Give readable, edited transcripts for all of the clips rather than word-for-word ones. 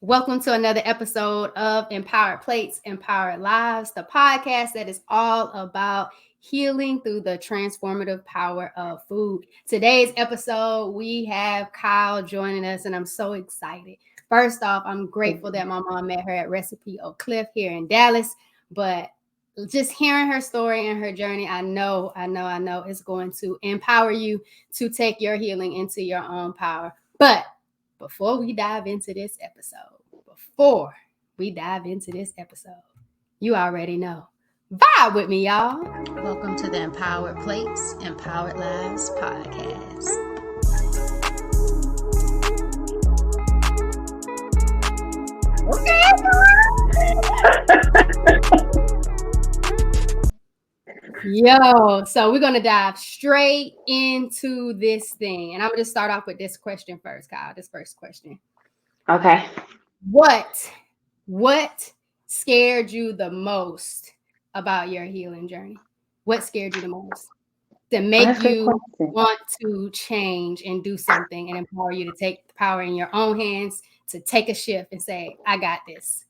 Welcome to another episode of Empowered Plates, Empowered Lives, the podcast that is all about healing through the transformative power of food. Today's episode, we have Kyle joining us, and I'm so excited. First off, I'm grateful that my mom met her at Recipe Oak Cliff here in Dallas, but just hearing her story and her journey, I know it's going to empower you to take your healing into your own power. But before we dive into this episode, you already know. Vibe with me, y'all. Welcome to the Empowered Plates, Empowered Lives podcast. Yo, so we're going to dive straight into this thing. And I'm going to start off with this question first, Kyle. This first question. Okay. What scared you the most about your healing journey? What scared you the most to make you want to change and do something and empower you to take the power in your own hands, to take a shift and say, I got this?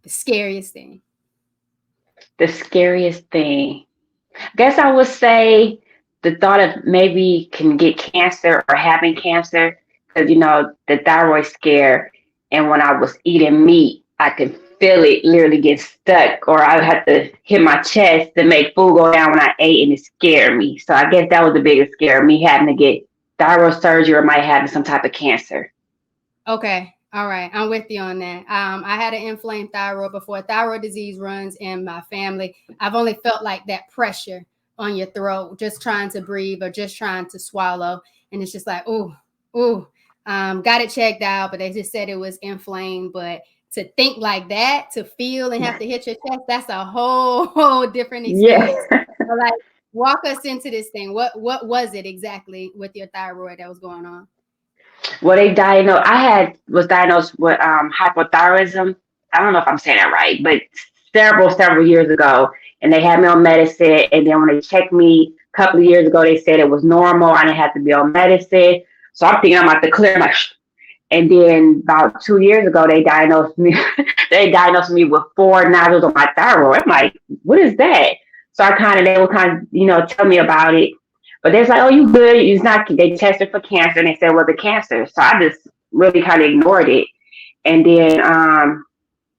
The scariest thing. The scariest thing. I guess I would say the thought of maybe can get cancer or having cancer, because, the thyroid scare. And when I was eating meat, I could feel it literally get stuck, or I would have to hit my chest to make food go down when I ate, and it scared me. So I guess that was the biggest scare, me having to get thyroid surgery or might having some type of cancer. Okay. All right. I'm with you on that. I had an inflamed thyroid before. Thyroid disease runs in my family. I've only felt like that pressure on your throat, just trying to breathe or just trying to swallow. And it's just like, got it checked out, but they just said it was inflamed. But to think like that, to feel and have to hit your chest, that's a whole different experience. Yeah. So like, walk us into this thing. What was it exactly with your thyroid that was going on? Well, was diagnosed with hypothyroidism. I don't know if I'm saying that right, but several years ago, and they had me on medicine. And then when they checked me a couple of years ago, they said it was normal. I didn't have to be on medicine. So I'm thinking I'm about to clear my. And then about 2 years ago, they diagnosed me. They diagnosed me with 4 nodules on my thyroid. I'm like, what is that? So they would tell me about it. But they're like, oh, you good. It's not, they tested for cancer, and they said, well, the cancer. So I just really kind of ignored it. And then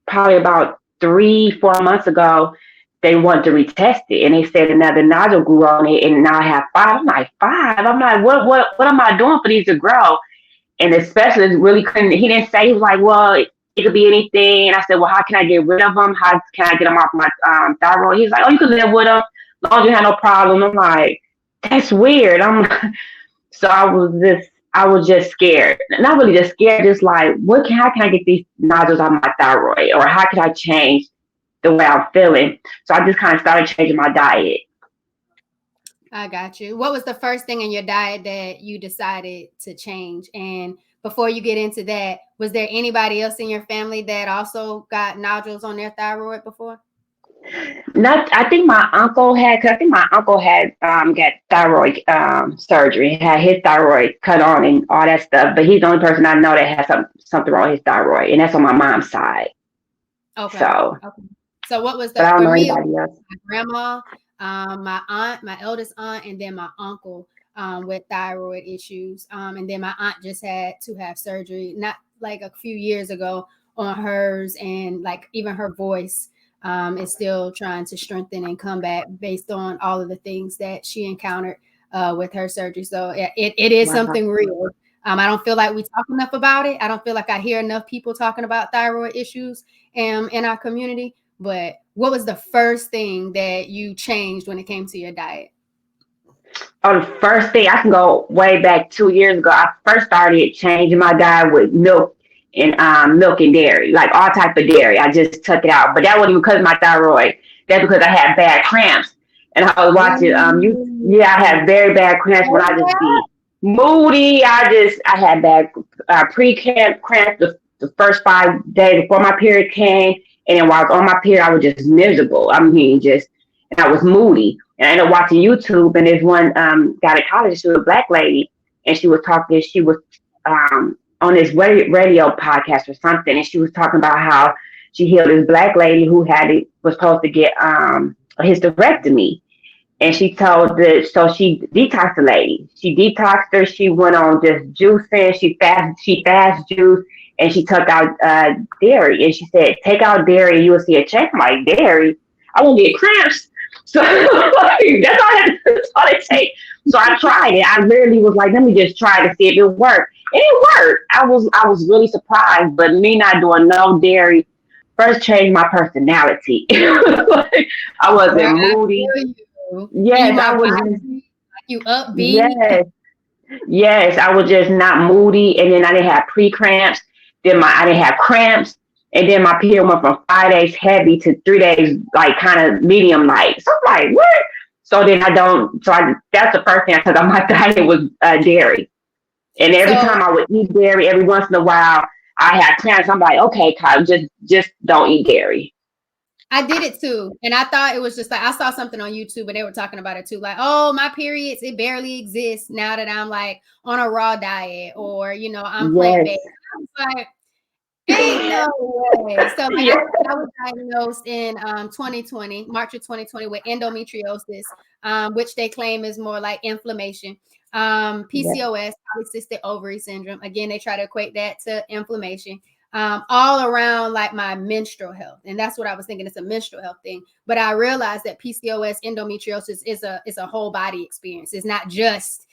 probably about 3-4 months ago, they wanted to retest it. And they said another nodule grew on it, and now I have 5. I'm like, 5? I'm like, what am I doing for these to grow? And the specialist really couldn't, he didn't say, he was like, well, it could be anything. And I said, well, how can I get rid of them? How can I get them off my thyroid? He's like, oh, you can live with them as long as you have no problem. I'm like, that's weird. So I was just scared. Not really just scared, just like, how can I get these nodules out of my thyroid? Or how can I change the way I'm feeling? So I just kind of started changing my diet. I got you. What was the first thing in your diet that you decided to change? And before you get into that, was there anybody else in your family that also got nodules on their thyroid before? I think my uncle had got thyroid surgery, had his thyroid cut on and all that stuff. But he's the only person I know that has something wrong with his thyroid, and that's on my mom's side. Okay. So what was I don't know anybody else. My grandma, my aunt, my eldest aunt, and then my uncle with thyroid issues. And then my aunt just had to have surgery, not like a few years ago, on hers, and like even her voice is still trying to strengthen and come back based on all of the things that she encountered with her surgery. So it is something real. I don't feel like we talk enough about it. I don't feel like I hear enough people talking about thyroid issues in our community. But what was the first thing that you changed when it came to your diet? Oh, the first thing, I can go way back 2 years ago. I first started changing my diet with milk and dairy, like all type of dairy. I just took it out, but that wasn't because of my thyroid. That's because I had bad cramps, and I was watching I had very bad cramps when I just be moody. I had bad pre-cramp cramps the first 5 days before my period came, and then while I was on my period, I was just miserable. And I was moody. And I ended up watching YouTube, and there's one guy at college, she was a black lady, and she was talking, she was on this radio podcast or something, and she was talking about how she healed this black lady who was supposed to get a hysterectomy. And she told so she detoxed the lady. She detoxed her. She went on just juicing. She fast juice, and she took out dairy. And she said, "Take out dairy, you will see a check." I'm like, dairy? I won't get cramps. So that's all it takes. So I tried it. I literally was like, let me just try to see if it worked. And it worked. I was really surprised. But me not doing no dairy first changed my personality. I wasn't Girl, I moody. feel you. You Yes, I more was. vibrant, like you upbeat. Yes, yes, I was just not moody, and then I didn't have pre-cramps. I didn't have cramps, and then my period went from 5 days heavy to 3 days like kind of medium light. So I'm like, what? So then I don't. So that's the first thing I took on my diet was dairy, and every So time I would eat dairy, every once in a while I had cramps. I'm like, okay, Kyle, just don't eat dairy. I did it too. And I thought it was just like I saw something on YouTube and they were talking about it too. Like, oh, my periods, it barely exists now that I'm like on a raw diet or, I'm Yes, plant-based. I was like, ain't no way. So like yes, I was diagnosed in 2020, March of 2020 with endometriosis, which they claim is more like inflammation. yes, PCOS, polycystic ovary syndrome. Again, they try to equate that to inflammation. All around like my menstrual health. And that's what I was thinking. It's a menstrual health thing. But I realized that PCOS endometriosis is a whole body experience. It's not just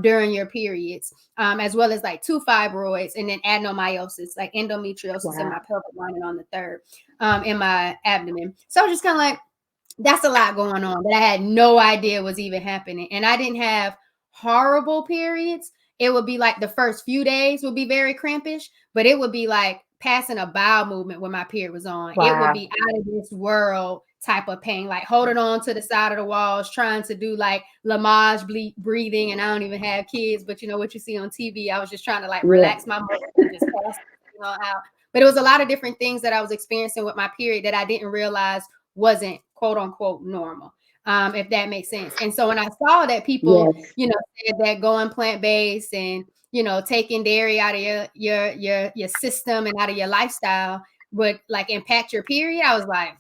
during your periods, as well as like 2 fibroids and then adenomyosis, like endometriosis in wow, my pelvic lining on the third, in my abdomen. So I was just kind of like, that's a lot going on that I had no idea was even happening. And I didn't have horrible periods. It would be like the first few days would be very crampish, but it would be like passing a bowel movement when my period was on. It would wow, be out of this world type of pain, like holding on to the side of the walls, trying to do like Lamaze breathing. And I don't even have kids, but you know what you see on TV. I was just trying to like yeah, relax my muscles and just pass out. But it was a lot of different things that I was experiencing with my period that I didn't realize wasn't quote unquote normal, if that makes sense. And so when I saw that people, yes, said that going plant-based and taking dairy out of your system and out of your lifestyle would like impact your period, I was like,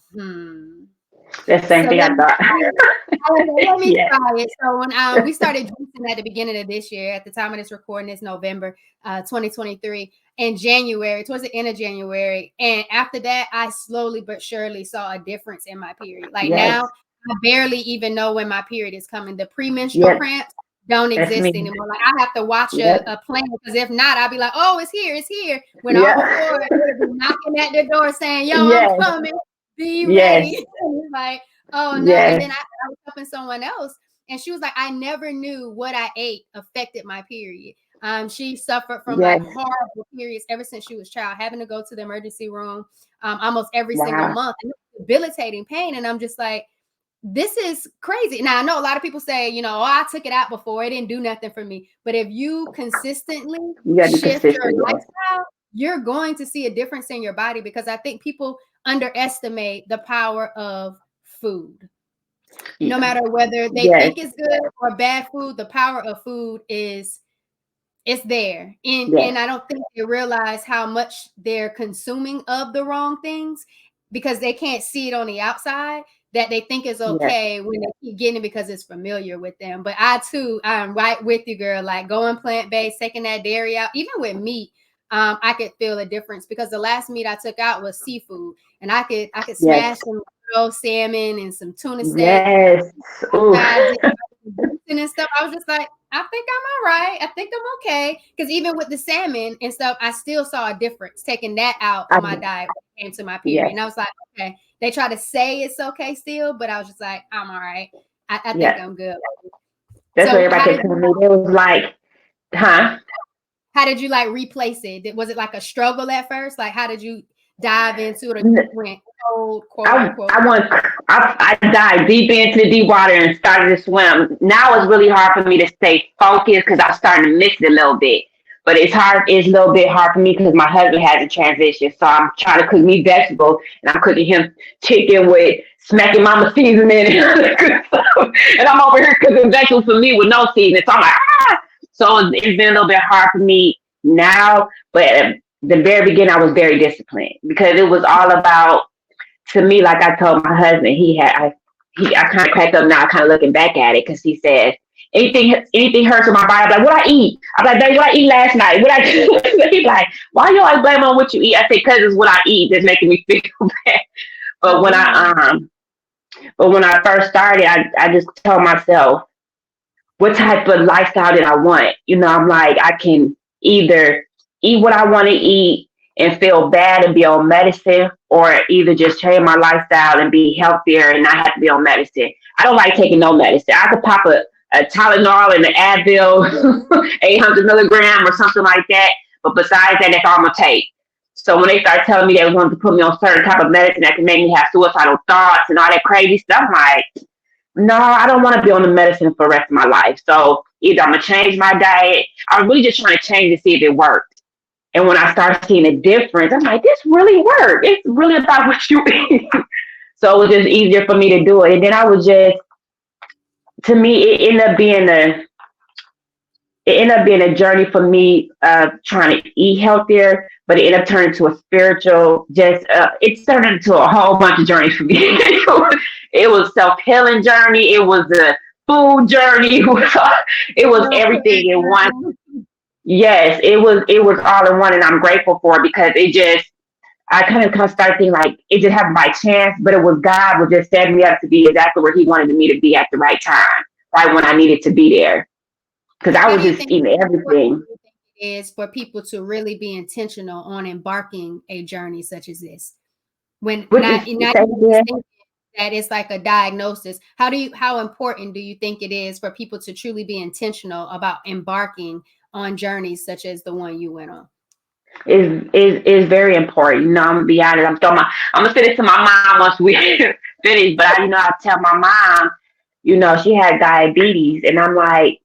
the so same thing let I me thought. try it. I was like, let me Yeah, try it. So when we started juicing at the beginning of this year, at the time of this recording, it's November 2023, in January, towards the end of January. And after that, I slowly but surely saw a difference in my period. Like yes, now, I barely even know when my period is coming. The premenstrual yep, cramps don't that's exist me. anymore. Like I have to watch Yep, a plan because if not, I'll be like, oh, it's here, it's here. When all yeah, before it would be knocking at the door saying, yo, I'm yes, coming. Be yes, ready. Like, oh no. And then yes, I was helping someone else and she was like, I never knew what I ate affected my period. She suffered from like yes, horrible periods ever since she was a child, having to go to the emergency room almost every single wow, month. And debilitating pain. And I'm just like, this is crazy. Now I know a lot of people say, oh, I took it out before, it didn't do nothing for me. But if you consistently you gotta be shift your consistent, yes, lifestyle, you're going to see a difference in your body because I think people underestimate the power of food. No matter whether they yes, think it's good or bad food, the power of food is it's there. And yes, I don't think they realize how much they're consuming of the wrong things because they can't see it on the outside that they think is yes, okay when they keep getting it because it's familiar with them. But I too, I'm right with you, girl. Like going plant-based, taking that dairy out, even with meat, I could feel a difference because the last meat I took out was seafood, and I could yes, smash some salmon and some tuna steak yes, ooh, and stuff. I was just like, I think I'm all right. I think I'm okay. Because even with the salmon and stuff, I still saw a difference taking that out I, of my diet when it came to my period. yes, And I was like, okay. They try to say it's okay still, but I was just like, I'm all right. I think yes. I'm good. That's what So everybody kept telling me. They was like, huh? how did you like replace it? Was it like a struggle at first? Like how did you dive into it or you went cold, quote I unquote? I went I dived deep into the deep water and started to swim. Now it's really hard for me to stay focused because I'm starting to miss it a little bit. But it's hard. It's a little bit hard for me because my husband has a transition, so I'm trying to cook me vegetables and I'm cooking him chicken with smacking mama seasoning and all that good stuff. And I'm over here cooking vegetables for me with no seasoning. So I'm like, ah. So it's been a little bit hard for me now, but at the very beginning, I was very disciplined because it was all about, to me, like I told my husband, I kind of cracked up now, kind of looking back at it, because he said, anything hurts in my body, I'm like, what I eat? I'm like, babe, what I eat last night? What I He's like, why you always blame on what you eat? I say, because it's what I eat that's making me feel bad. But when I first started, I just told myself, what type of lifestyle did I want? I'm like, I can either eat what I want to eat and feel bad and be on medicine, or either just change my lifestyle and be healthier and not have to be on medicine. I don't like taking no medicine. I could pop a Tylenol and an Advil, 800 milligram or something like that. But besides that, that's all I'm going to take. So when they started telling me they wanted to put me on certain type of medicine that can make me have suicidal thoughts and all that crazy stuff, I'm like, no, I don't want to be on the medicine for the rest of my life. So either I'm going to change my diet. I'm really just trying to change to see if it worked. And when I started seeing a difference, I'm like, this really worked. It's really about what you eat. So it was just easier for me to do it. And then to me, it ended up being a journey for me trying to eat healthier, but it ended up turning to a spiritual, it turned into a whole bunch of journeys for me. It was self-healing journey. It was a food journey. It was everything in one. Yes, it was all in one, and I'm grateful for it, because I kind of started thinking like it just happened by chance, but it was God was just setting me up to be exactly where He wanted me to be at the right time, right when I needed to be there. Because I How was do you just think eating everything. it is for people to really be intentional on embarking a journey such as this? When What is not say even just again? thinking that it's like a diagnosis. How important do you think it is for people to truly be intentional about embarking on journeys such as the one you went on? Is very important. I'm gonna be honest. I'm gonna send it to my mom once we finish. But I tell my mom, she had diabetes, and I'm like,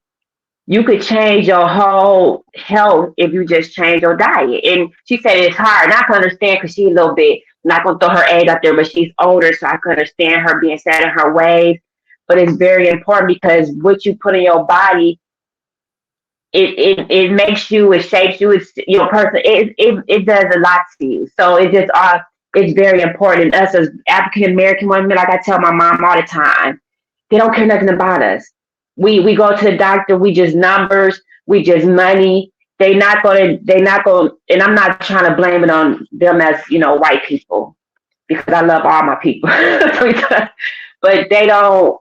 you could change your whole health if you just change your diet. And she said it's hard. And I can understand, because she's a little bit, I'm not gonna throw her age out there, but she's older, so I can understand her being set in her ways. But it's very important, because what you put in your body, it makes you, it shapes you, it's your person, it does a lot to you. So it's very important. Us as African American women, like I tell my mom all the time, they don't care nothing about us. We go to the doctor, we just numbers, we just money. They not gonna, and I'm not trying to blame it on them as, white people, because I love all my people. But they don't,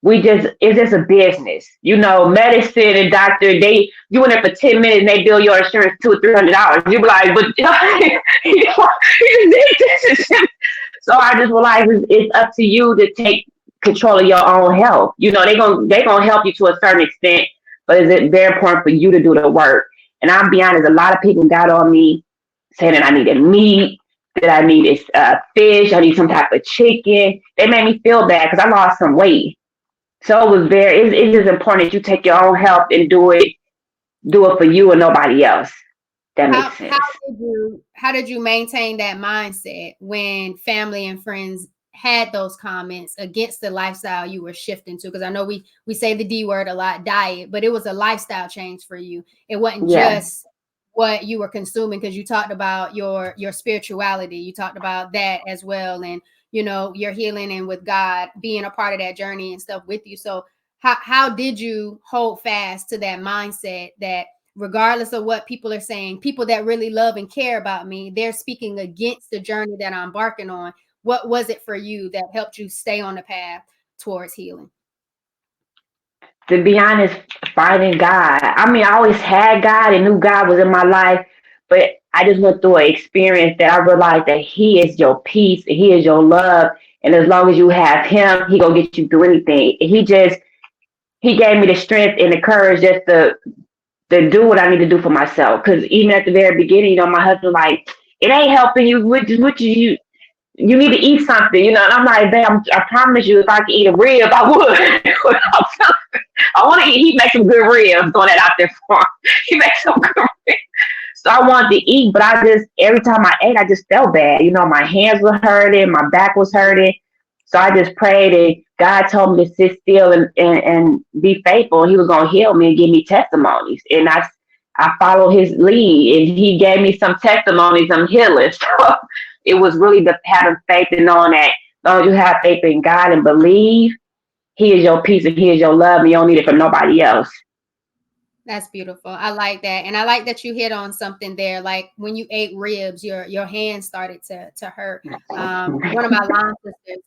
it's just a business. Medicine and doctor, you in there for 10 minutes and they bill your insurance $200 or $300. You be like, but so I just realize it's up to you to take control of your own health. They gonna help you to a certain extent, but it's very important for you to do the work. And I'll be honest, a lot of people got on me saying that I needed meat, that I needed fish, I need some type of chicken. They made me feel bad because I lost some weight. So it's just important that you take your own health and do it for you and nobody else. That How makes how sense. how did you maintain that mindset when family and friends had those comments against the lifestyle you were shifting to? Because I know we say the D word a lot, diet, but it was a lifestyle change for you. It wasn't Yeah. just what you were consuming, because you talked about your spirituality. You talked about that as well, and your healing and with God being a part of that journey and stuff with you. So how did you hold fast to that mindset that regardless of what people are saying, people that really love and care about me, they're speaking against the journey that I'm embarking on? What was it for you that helped you stay on the path towards healing? To be honest, finding God. I mean, I always had God and knew God was in my life, but I just went through an experience that I realized that He is your peace, He is your love, and as long as you have Him, He gonna get you through anything. He gave me the strength and the courage just to do what I need to do for myself. Because even at the very beginning, my husband like, it ain't helping you. What you need to eat something, And I'm like, babe, I promise you, if I could eat a rib, I would. I want to eat. He makes some good ribs. Throwing that out there for him. He makes some good ribs. So I wanted to eat, but every time I ate, I just felt bad. My hands were hurting, my back was hurting. So I just prayed, and God told me to sit still and be faithful. He was going to heal me and give me testimonies. And I followed his lead, and he gave me some testimonies, some healing. So it was really the having faith and knowing that as long as you have faith in God and believe, He is your peace and He is your love, and you don't need it for nobody else. That's beautiful. I like that. And I like that you hit on something there. Like when you ate ribs, your hands started to hurt. One of my line sisters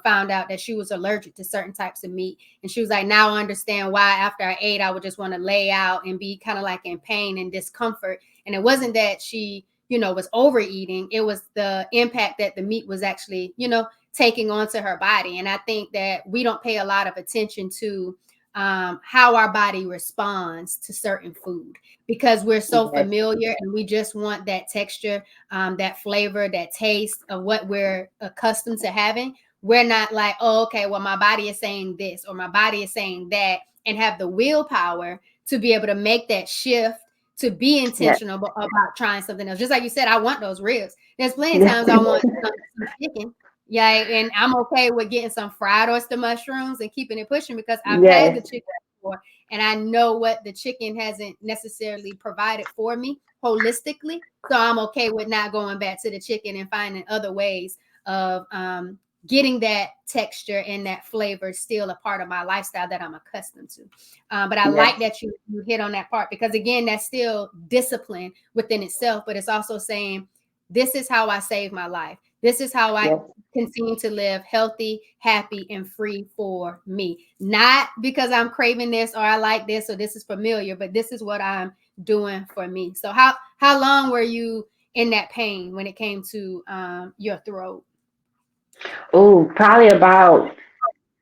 found out that she was allergic to certain types of meat. And she was like, now I understand why after I ate, I would just want to lay out and be kind of like in pain and discomfort. And it wasn't that she, was overeating. It was the impact that the meat was actually, taking onto her body. And I think that we don't pay a lot of attention to how our body responds to certain food because we're so Yes. familiar and we just want that texture, that flavor, that taste of what we're accustomed to having. We're not like, oh, okay, well, my body is saying this or my body is saying that, and have the willpower to be able to make that shift, to be Yes. intentional about trying something else. Just like you said, I want those ribs. There's plenty of Yes. times I want some chicken. Yeah, and I'm okay with getting some fried oyster mushrooms and keeping it pushing because I've had the Yes. chicken before and I know what the chicken hasn't necessarily provided for me holistically. So I'm okay with not going back to the chicken and finding other ways of getting that texture and that flavor still a part of my lifestyle that I'm accustomed to. But I like Yes. that you hit on that part because, again, that's still discipline within itself, but it's also saying, this is how I save my life. This is how I Yes. continue to live healthy, happy, and free for me. Not because I'm craving this or I like this or this is familiar, but this is what I'm doing for me. So how long were you in that pain when it came to your throat? Oh, probably about,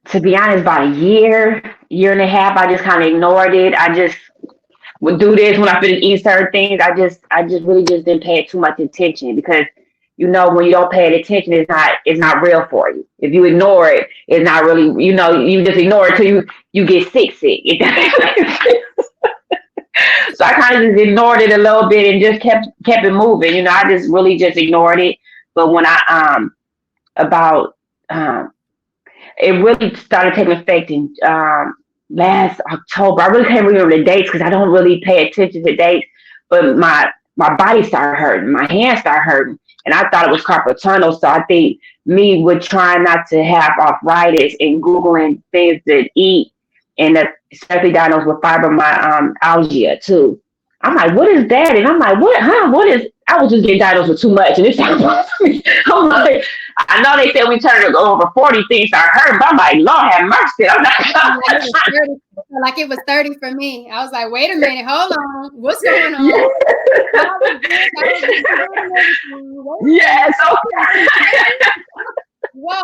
to be honest, about a year and a half. I just kind of ignored it. I just would do this when I finish eating certain things. I just really just didn't pay it too much attention because when you don't pay it attention, it's not real for you. If you ignore it, it's not really, you just ignore it till you get sick. So I kind of just ignored it a little bit and just kept it moving. I just really just ignored it. But when I about it really started taking effect in last October. I really can't remember the dates because I don't really pay attention to dates. But my body started hurting, my hands started hurting, and I thought it was carpal tunnel. So I think me with trying not to have arthritis and googling things to eat, and especially diagnosed with fibromyalgia too. I'm like, what is that? And I'm like, what? Huh? What is? I was just getting diagnosed with too much, and it sounds like I'm like, I know they said we turned it over 40 things start hurting, but I'm like, Lord have mercy. I'm Like it was 30 for me. I was like, wait a minute, hold on. What's going on? Yeah. Yes. Okay. Whoa.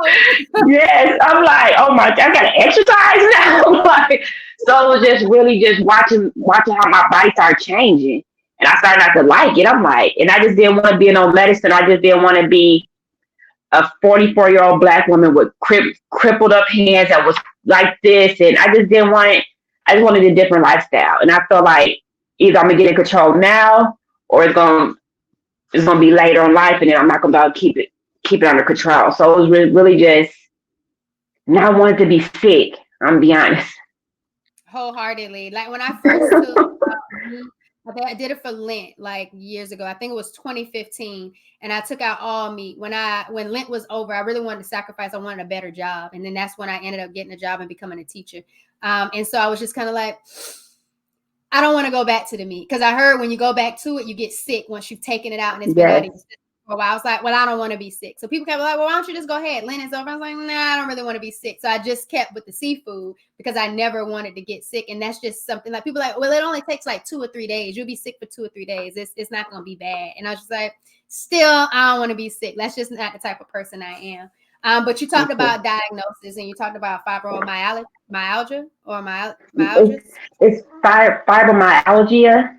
Yes. I'm like, oh my God, I gotta exercise now. I'm like, so it was just really just watching how my body started changing. And I started not to like it. I'm like, and I just didn't want to be in no medicine. I just didn't want to be a 44-year-old Black woman with crippled up hands that was like this. And I just didn't want it. I just wanted a different lifestyle. And I felt like either I'm going to get in control now or it's gonna be later in life, and then I'm not gonna be able to keep it under control. So it was really just not wanting to be sick. I'm gonna be honest. Wholeheartedly. Like when I first took I did it for Lent like years ago. I think it was 2015, and I took out all meat. When Lent was over, I really wanted to sacrifice. I wanted a better job, and then that's when I ended up getting a job and becoming a teacher. And so I was just kind of like, I don't want to go back to the meat because I heard when you go back to it, you get sick once you've taken it out and it's been out of your Yes. system for a while. I was like, well, I don't want to be sick. So people kept like, well, why don't you just go ahead? Lent is over. I was like, nah, I don't really want to be sick. So I just kept with the seafood because I never wanted to get sick. And that's just something like people are like, well, it only takes like 2 or 3 days. You'll be sick for 2 or 3 days. It's not going to be bad. And I was just like, still, I don't want to be sick. That's just not the type of person I am. But you talked Okay. about diagnosis and you talked about fibromyalgia or myalgia. It's fibromyalgia.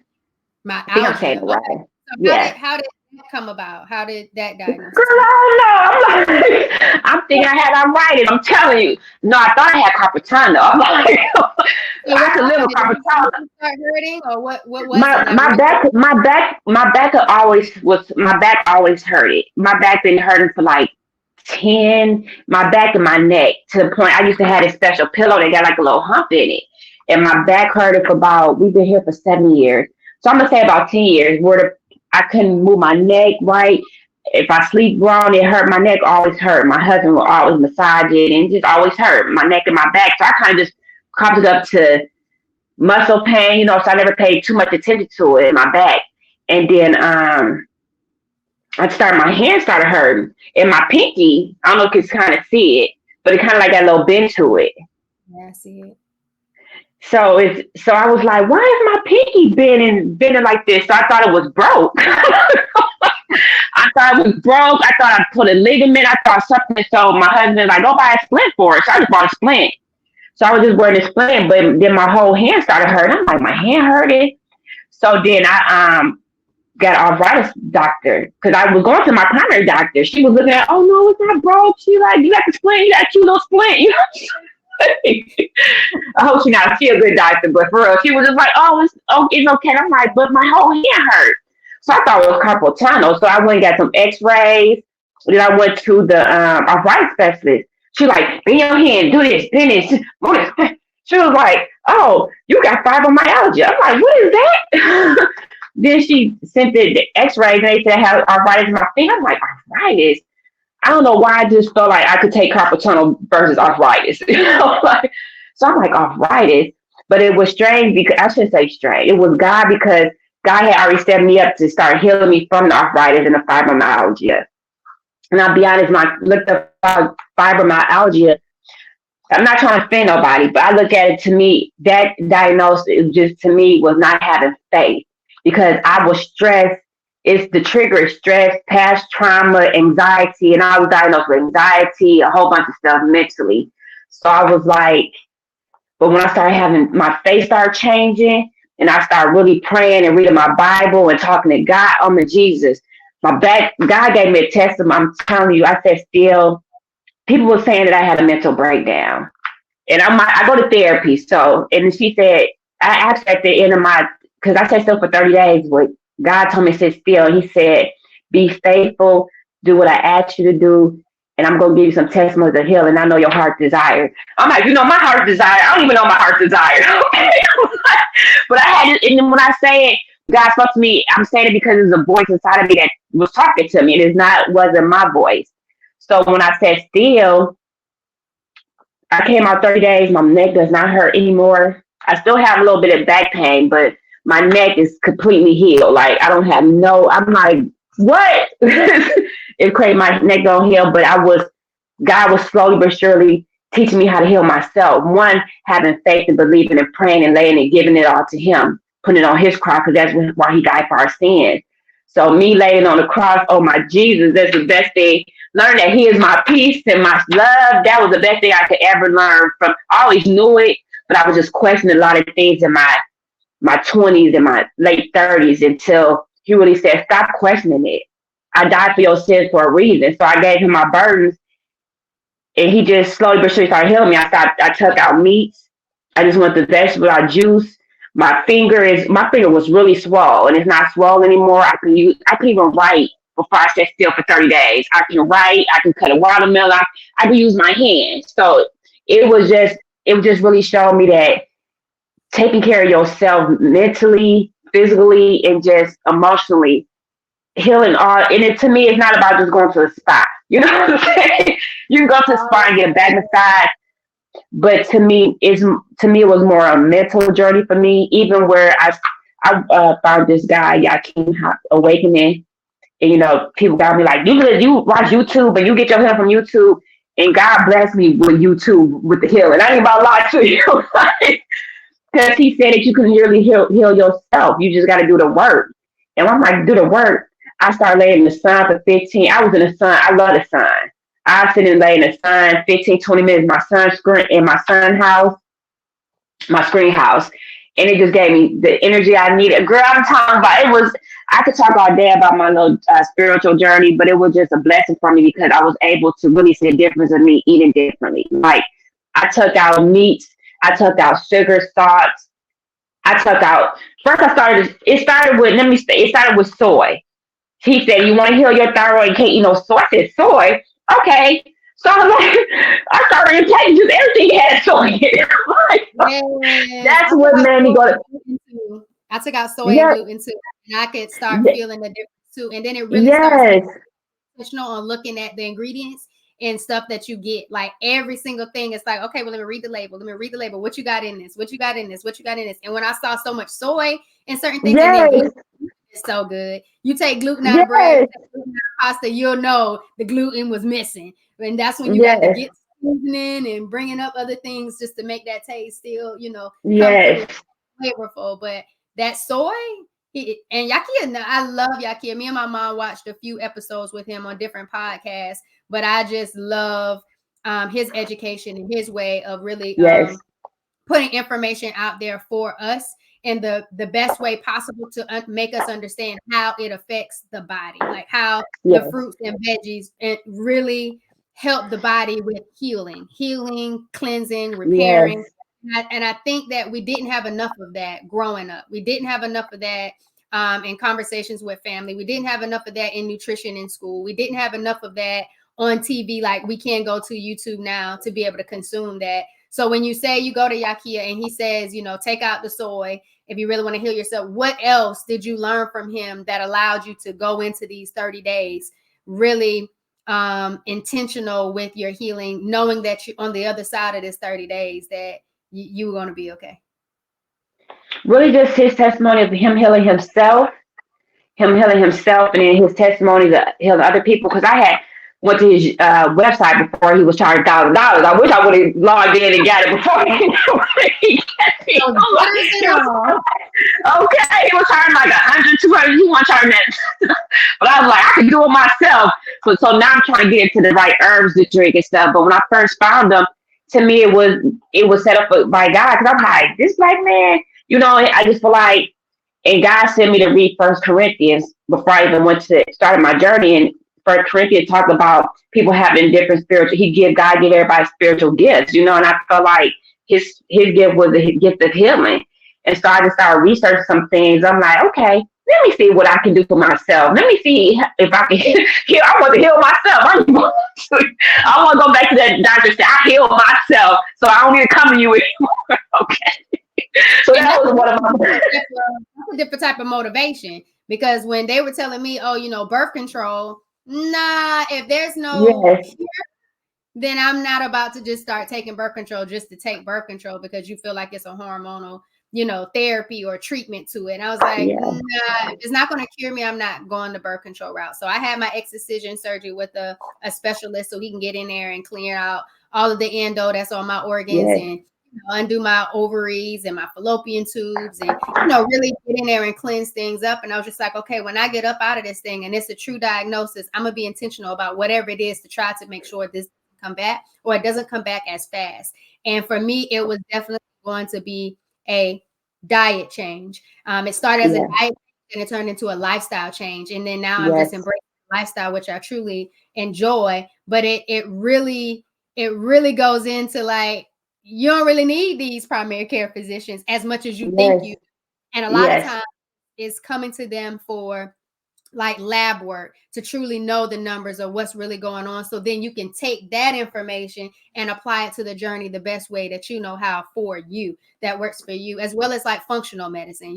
I think I'm saying Myalgia. it Okay. right. So Yeah. how did that come about? How did that Girl, diagnosis come? I don't know. I'm like, I'm thinking I had arthritis. I'm telling you. No, I thought I had carpal tunnel. I'm like, So I what could live with happened? Did carpal you tunnel. start hurting or what was it? My Like my what? back my back always hurted. My back been hurting for like 10, my back and my neck, to the point I used to have this special pillow that got like a little hump in it. And my back hurted for about, we've been here for 7 years. So I'm gonna say about 10 years where I couldn't move my neck right. If I sleep wrong, it hurt. My neck always hurt. My husband will always massage it and it just always hurt my neck and my back. So I kind of just chalked it up to muscle pain, so I never paid too much attention to it in my back. And then my hand started hurting. And my pinky, I don't know if you can kind of see it, but it kind of like got a little bend to it. Yeah, I see it. So I was like, why is my pinky bending like this? So I thought it was broke. I thought it was broke. I thought I put a ligament. I thought something. So my husband was like, go buy a splint for it. So I just bought a splint. So I was just wearing a splint, but then my whole hand started hurting. I'm like, my hand hurted. So then I got an arthritis doctor because I was going to my primary doctor. She was looking at, oh no, it's not broke. She like, you got the splint, you got a cute little splint. I hope she's not a feel good doctor, but for real, she was just like, it's okay. I'm like, but my whole hand hurt. So I thought it was carpal tunnel. So I went and got some X-rays. Then I went to the arthritis specialist. She like, bend your hand, do this, bend this. She was like, oh, you got fibromyalgia. I'm like, what is that? Then she sent the X-rays and they said I have arthritis in my finger. I'm like, arthritis? I don't know why I just felt like I could take carpal tunnel versus arthritis. So I'm like, arthritis. But it was strange because I shouldn't say strange. It was God because God had already set me up to start healing me from the arthritis and the fibromyalgia. And I'll be honest, when I looked up fibromyalgia, I'm not trying to offend nobody, but I look at it, to me, that diagnosis just to me was not having faith because I was stressed. It's the trigger is stress, past trauma, anxiety, and I was diagnosed with anxiety, a whole bunch of stuff mentally. So I was like, but when I started having my face started changing and I started really praying and reading my Bible and talking to God, oh my Jesus, my back, God gave me a testimony. I'm telling you, I said still, people were saying that I had a mental breakdown. And I go to therapy. So, and she said, I asked at the end of because I said still for 30 days, but God told me to sit still. And he said, be faithful, do what I asked you to do, and I'm going to give you some testimonies of healing. I know your heart's desire. I'm like, my heart's desire. I don't even know my heart's desire. But I had it, and when I say it, God spoke to me. I'm saying it because there's a voice inside of me that was talking to me. Wasn't my voice. So when I said still, I came out 30 days. My neck does not hurt anymore. I still have a little bit of back pain, but my neck is completely healed. Like I don't have I'm like, what? It's crazy. My neck don't heal, but God was slowly but surely teaching me how to heal myself. One, having faith and believing and praying and laying and giving it all to him, putting it on his cross, because that's why he died for our sins. So me laying on the cross, oh my Jesus, that's the best thing. Learn that he is my peace and my love. That was the best thing I could ever learn from. I always knew it, but I was just questioning a lot of things in my 20s and my late 30s until he really said, stop questioning it. I died for your sins for a reason. So I gave him my burdens, and he just slowly but surely started healing me. I took out meats. I just went to vegetable juice. My finger was really swollen, and it's not swollen anymore. I can even write before I sat still for 30 days. I can write, I can cut a watermelon, I can use my hands. So it was just really showing me that taking care of yourself mentally, physically, and just emotionally, healing to me, it's not about just going to a spa. You know what I'm saying? You can go to a spa and get a back massage, but to me, it was more a mental journey for me. Even where I found this guy, Yakin Awakening, and people got me like, you watch YouTube and you get your help from YouTube, and God bless me with YouTube with the healing. I ain't about to lie to you, because he said that you can really heal yourself. You just got to do the work. And I'm like, do the work. I started laying in the sun for 15. I was in the sun. I love the sun. I sit and lay in the sun 15, 20 minutes. My son's screen in my son's house, my screen house. And it just gave me the energy I needed. Girl, I'm talking about, I could talk all day about my little spiritual journey, but it was just a blessing for me because I was able to really see the difference of me eating differently. Like, I took out meats. I took out sugar, salts. It started with soy. He said, you want to heal your thyroid, you can't eat no soy. I said, soy? Okay. So I started taking just everything had soy in it. That's what made me go to. I took out soy and Yep. gluten too, and I could start Ye- feeling the difference too. And then it really starts Yes. intentional on looking at the ingredients and stuff that you get. Like every single thing, it's like, okay, well, let me read the label. Let me read the label. What you got in this? What you got in this? What you got in this? And when I saw so much soy in certain things, and then Yes. gluten is so good. You take gluten out of bread, you Yes. take gluten out of pasta, you'll know the gluten was missing. And that's when you got to Yes. get seasoning and bringing up other things just to make that taste still, come through Yes. flavorful. But that soy, and Yakia, I love Yakia. Me and my mom watched a few episodes with him on different podcasts, but I just love his education and his way of really Yes. putting information out there for us in the best way possible to make us understand how it affects the body, like how the Yes. fruits and veggies really help the body with healing, cleansing, repairing. Yes. And I think that we didn't have enough of that growing up. We didn't have enough of that in conversations with family. We didn't have enough of that in nutrition in school. We didn't have enough of that on TV. Like we can go to YouTube now to be able to consume that. So when you say you go to Yakia and he says, take out the soy if you really want to heal yourself, what else did you learn from him that allowed you to go into these 30 days really intentional with your healing, knowing that you on the other side of this 30 days that you were going to be okay? Really, just his testimony of him healing himself, and then his testimony to healing other people. Because I had went to his website before he was charged $1,000. I wish I would have logged in and got it before he So jitters and all. okay, he was charging like 100, 200. He wasn't charging that, but I was like, I can do it myself. So now I'm trying to get into the right herbs to drink and stuff. But when I first found them, to me it was set up by God, because I'm like, this black man, I just feel like, and God sent me to read First Corinthians before I even went to started my journey. And First Corinthians talked about people having different spiritual. God give everybody spiritual gifts, and I felt like his gift was the gift of healing. And so I just started researching some things. I'm like, okay, let me see what I can do for myself. Let me see if I can heal. I want to heal myself. I want to go back to that doctor and say, I heal myself, so I don't need to come to you anymore. Okay. So And that was one of my. that's a different type of motivation, because when they were telling me, oh, birth control, nah, if there's no Yes. cure, then I'm not about to just start taking birth control just to take birth control because you feel like it's a hormonal, therapy or treatment to it. And I was like, Yeah. nah, if it's not going to cure me, I'm not going the birth control route. So I had my excision surgery with a specialist so he can get in there and clear out all of the endo that's on my organs, Yes. and undo my ovaries and my fallopian tubes, and really get in there and cleanse things up. And I was just like, okay, when I get up out of this thing and it's a true diagnosis, I'm gonna be intentional about whatever it is to try to make sure this come back, or it doesn't come back as fast. And for me, it was definitely going to be a diet change. It started as a Yeah. diet and it turned into a lifestyle change. And then now I'm just Yes. embracing lifestyle, which I truly enjoy. But it really goes into like, you don't really need these primary care physicians as much as you think you. Yes. And a lot of Yes. times it's coming to them for like lab work to truly know the numbers of what's really going on. So then you can take that information and apply it to the journey the best way that you know how for you, that works for you, as well as like functional medicine,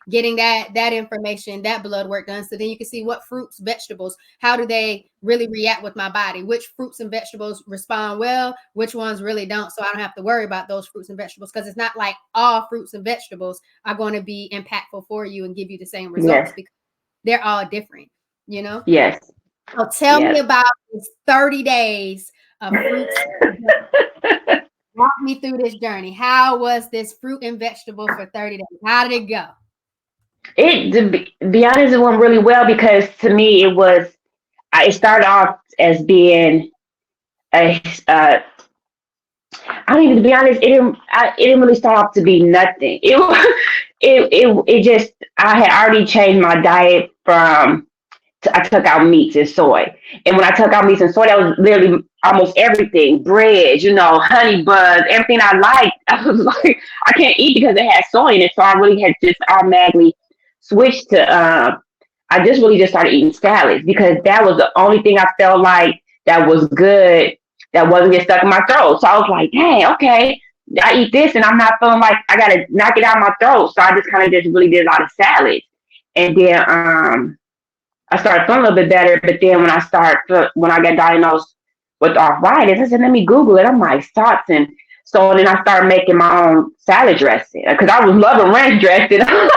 getting that information, that blood work done. So then you can see what fruits, vegetables, how do they really react with my body? Which fruits and vegetables respond well, which ones really don't. So I don't have to worry about those fruits and vegetables, because it's not like all fruits and vegetables are going to be impactful for you and give you the same results, Yes. because they're all different. Yes. So tell me Yes. about this 30 days of fruits. Walk me through this journey. How was this fruit and vegetable for 30 days? How did it go? To be honest, it went really well, because to me it started off as being a I don't even, to be honest, it didn't really start off to be nothing. It just, I had already changed my diet from, I took out meats and soy. And when I took out meats and soy, that was literally almost everything. Bread, honey buns, everything I liked. I was like, I can't eat because it had soy in it. So I really had just automatically switched to, I just really just started eating salads, because that was the only thing I felt like that was good, that wasn't get stuck in my throat. So I was like, dang, okay, I eat this and I'm not feeling like I gotta knock it out my throat. So I just kind of just really did a lot of salads. And then I started feeling a little bit better. But then when I got diagnosed with arthritis, I said, let me Google it. I'm like, thoughts. And so then I started making my own salad dressing because I was loving ranch dressing. Girl,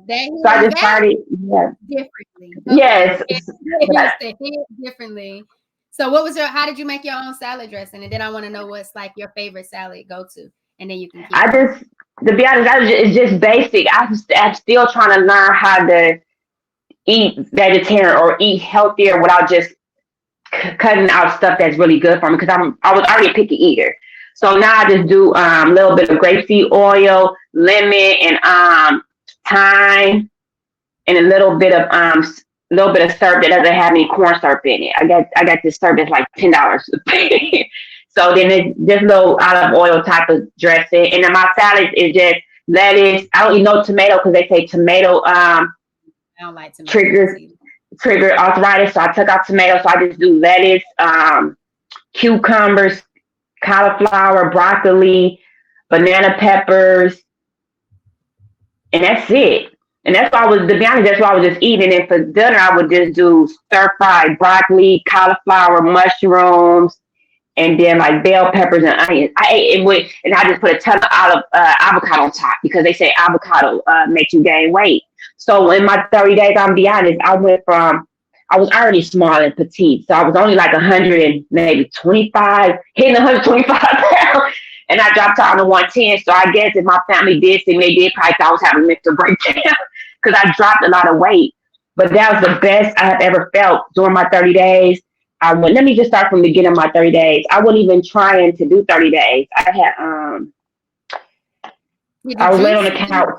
that So I hit just started, yeah. differently. Okay. Yes. It used to hit differently. So how did you make your own salad dressing? And then I want to know what's like your favorite salad go to, and then you can keep I going. just, to be honest, it's just basic. I'm still trying to learn how to eat vegetarian or eat healthier without just cutting out stuff that's really good for me because I was already a picky eater. So now I just do a little bit of grapeseed oil, lemon, and thyme, and a little bit of syrup that doesn't have any corn syrup in it. I got this syrup that's like $10. So then it's this little olive oil type of dressing, and then my salad is just lettuce. I don't eat no tomato because they say tomato I don't like tomatoes triggers either. trigger arthritis. So I took out tomatoes. So I just do lettuce, cucumbers, cauliflower, broccoli, banana peppers, and that's it. And that's why to be honest, that's why I was just eating. And for dinner, I would just do stir fried broccoli, cauliflower, mushrooms, and then like bell peppers and onions. I ate it with, and I just put a ton of avocado on top because they say avocado makes you gain weight. So in my 30 days, I'm be honest, I was already small and petite, so I was only like 100 and maybe 25, hitting 125 pounds, and I dropped down to 110. So I guess if my family did see me, they did probably thought I was having a mental breakdown because I dropped a lot of weight. But that was the best I have ever felt during my 30 days. Let me just start from the beginning of my 30 days. I wasn't even trying to do 30 days. I was laying on the couch.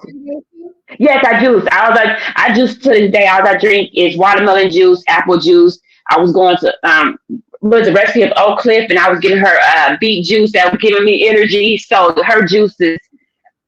Yes, I juice. I juice to this day. All I drink is watermelon juice, apple juice. I was going to was the recipe of Oak Cliff, and I was getting her beet juice that was giving me energy. So her juices.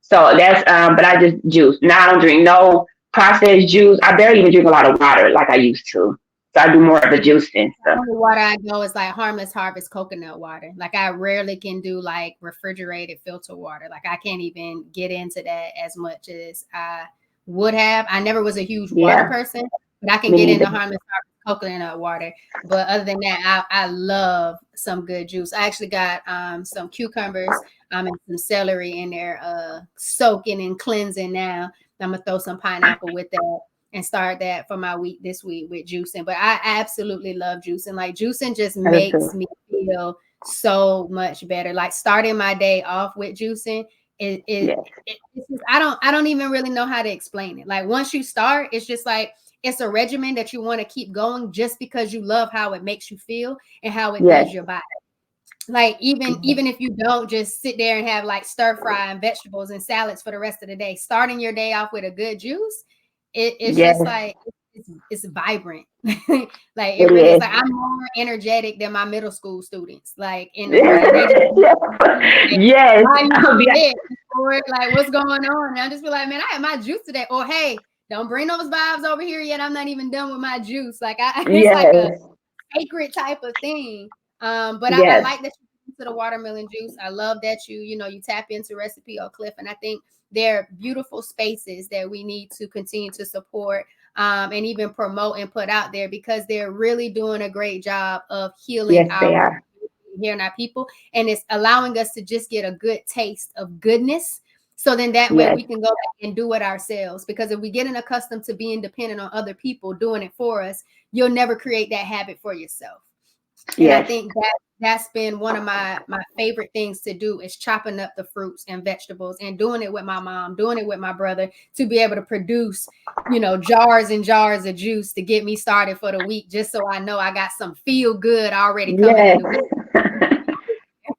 So that's but I just juice. Now I don't drink no processed juice. I barely even drink a lot of water like I used to. So I do more of the juicing stuff. The water I go is like Harmless Harvest coconut water. Like I rarely can do like refrigerated filter water. Like I can't even get into that as much as I would have. I never was a huge water Yeah, person, but I can me get into neither. Harmless Harvest coconut water. But other than that, I love some good juice. I actually got some cucumbers and some celery in there, soaking and cleansing now. I'm gonna throw some pineapple with that and start that for my week this week with juicing. But I absolutely love juicing. Like juicing just I do makes too. me feel so much better. Like starting my day off with juicing, Yes, it's just, I don't even really know how to explain it. Like once you start, it's just like it's a regimen that you want to keep going just because you love how it makes you feel and how it yes, does your body. Like even if you don't just sit there and have like stir fry and vegetables and salads for the rest of the day, starting your day off with a good juice, it's just yes. like it's vibrant. Like it It really is. is. Like I'm more energetic than my middle school students. Like in the morning, they just Yes. why you I'll so be, lit? Or like what's going on? And I just be like, man, I had my juice today. Or hey, don't bring those vibes over here yet. I'm not even done with my juice. Like it's like a yes, sacred type of thing. But I yes, like that you get into the watermelon juice. I love that you tap into Recipe or Cliff, and I think they're beautiful spaces that we need to continue to support and even promote and put out there because they're really doing a great job of healing yes, they our are. hearing our people, and it's allowing us to just get a good taste of goodness. So then that way Yes, we can go back and do it ourselves. Because if we getting accustomed to being dependent on other people doing it for us, you'll never create that habit for yourself. And I yes, think that's been one of my favorite things to do is chopping up the fruits and vegetables and doing it with my mom, doing it with my brother to be able to produce, jars and jars of juice to get me started for the week, just so I know I got some feel good already coming in yes, the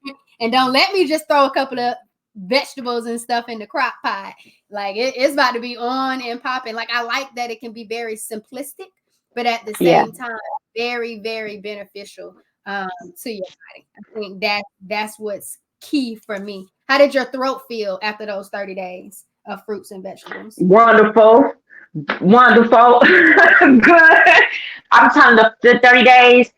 week. And don't let me just throw a couple of vegetables and stuff in the crock pot. Like it's about to be on and popping. Like I like that it can be very simplistic, but at the yeah. same time, very, very beneficial to your body. I think that's what's key for me. How did your throat feel after those 30 days of fruits and vegetables? Wonderful, wonderful, good. I'm telling the 30 days.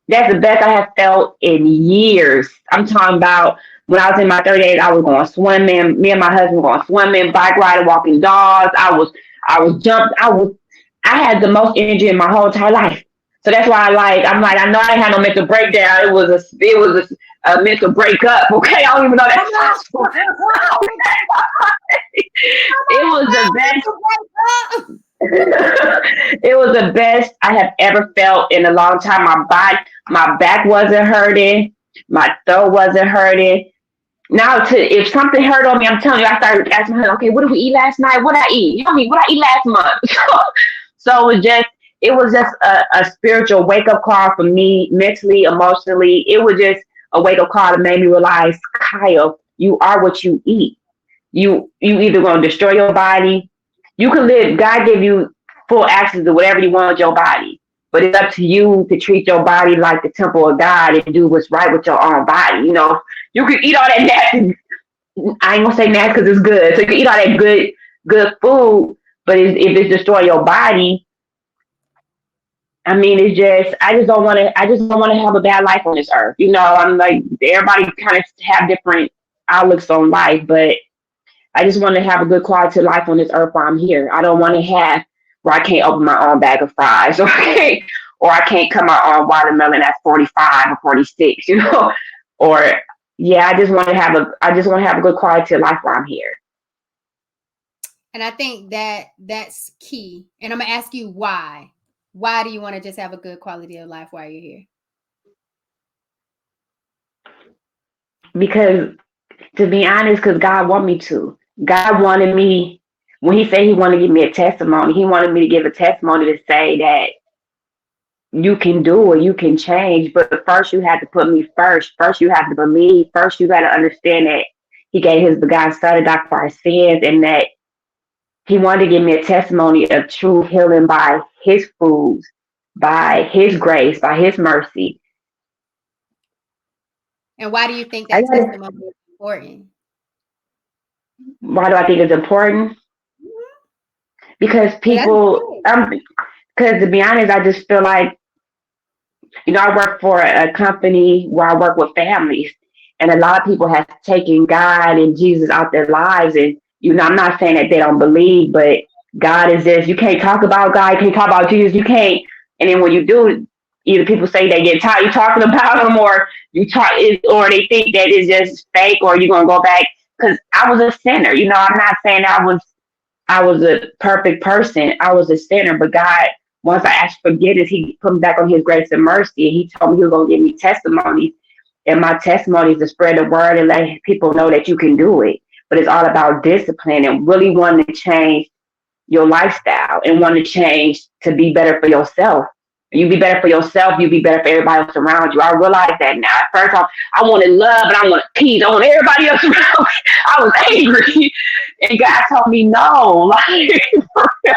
That's the best I have felt in years. I'm talking about When I was in my 30 days, I was going swimming. Me and my husband were going swimming, bike riding, walking dogs. I was jumped. I had the most energy in my whole entire life. So that's why I'm like, I know I didn't have no mental breakdown. It was a mental breakup. Okay. I don't even know Oh that's my possible. God. It was the best. It was the best I have ever felt in a long time. My back wasn't hurting. My throat wasn't hurting. Now, if something hurt on me, I'm telling you, I started asking her, okay, what did we eat last night? What did I eat? You know what I mean? What did I eat last month? So it was just a spiritual wake up call for me, mentally, emotionally. It was just a wake up call that made me realize, Kyle, you are what you eat. You either gonna destroy your body. You can live. God give you full access to whatever you want with your body, but it's up to you to treat your body like the temple of God and do what's right with your own body. You can eat all that nasty. I ain't gonna say nasty because it's good. So you can eat all that good food, but if it's destroy your body, I mean, it's just I just don't want to. I just don't want to have a bad life on this earth. I'm like everybody kind of have different outlooks on life, but I just want to have a good quality of life on this earth while I'm here. I don't want to have where I can't open my own bag of fries, or I can't cut my own watermelon at 45 or 46, or yeah, I just want to have a good quality of life while I'm here. And I think that that's key. And I'm gonna ask you why. Why do you want to just have a good quality of life while you're here? Because to be honest, because God wanted me to. God wanted me when He said He wanted to give me a testimony. He wanted me to give a testimony to say that you can do it, you can change, but first you have to put me first. First you have to believe. First you got to understand that He gave His begotten Son to die for our sins, and that He wanted to give me a testimony of true healing by His foods, by His grace, by His mercy. And why do you think I that gotta, testimony is important? why do I think it's important? Mhm. Because And that's people, good. because to be honest, I just feel like, I work for a company where I work with families, and a lot of people have taken God and Jesus out their lives. And, I'm not saying that they don't believe, but God is this. You can't talk about God, you can't talk about Jesus, you can't. And then when you do, either people say they get tired of talking about them, or or they think that it's just fake, or you're going to go back. Because I was a sinner. I'm not saying I was a perfect person. I was a sinner, but God, once I asked forgiveness, He put me back on His grace and mercy. And He told me He was going to give me testimonies. And my testimony is to spread the word and let people know that you can do it. But it's all about discipline and really wanting to change your lifestyle and wanting to change to be better for yourself. You be better for yourself, you be better for everybody else around you. I realize that now. At first, I wanted love and I wanted peace. I wanted everybody else around me. I was angry. And God told me no. Like, for real.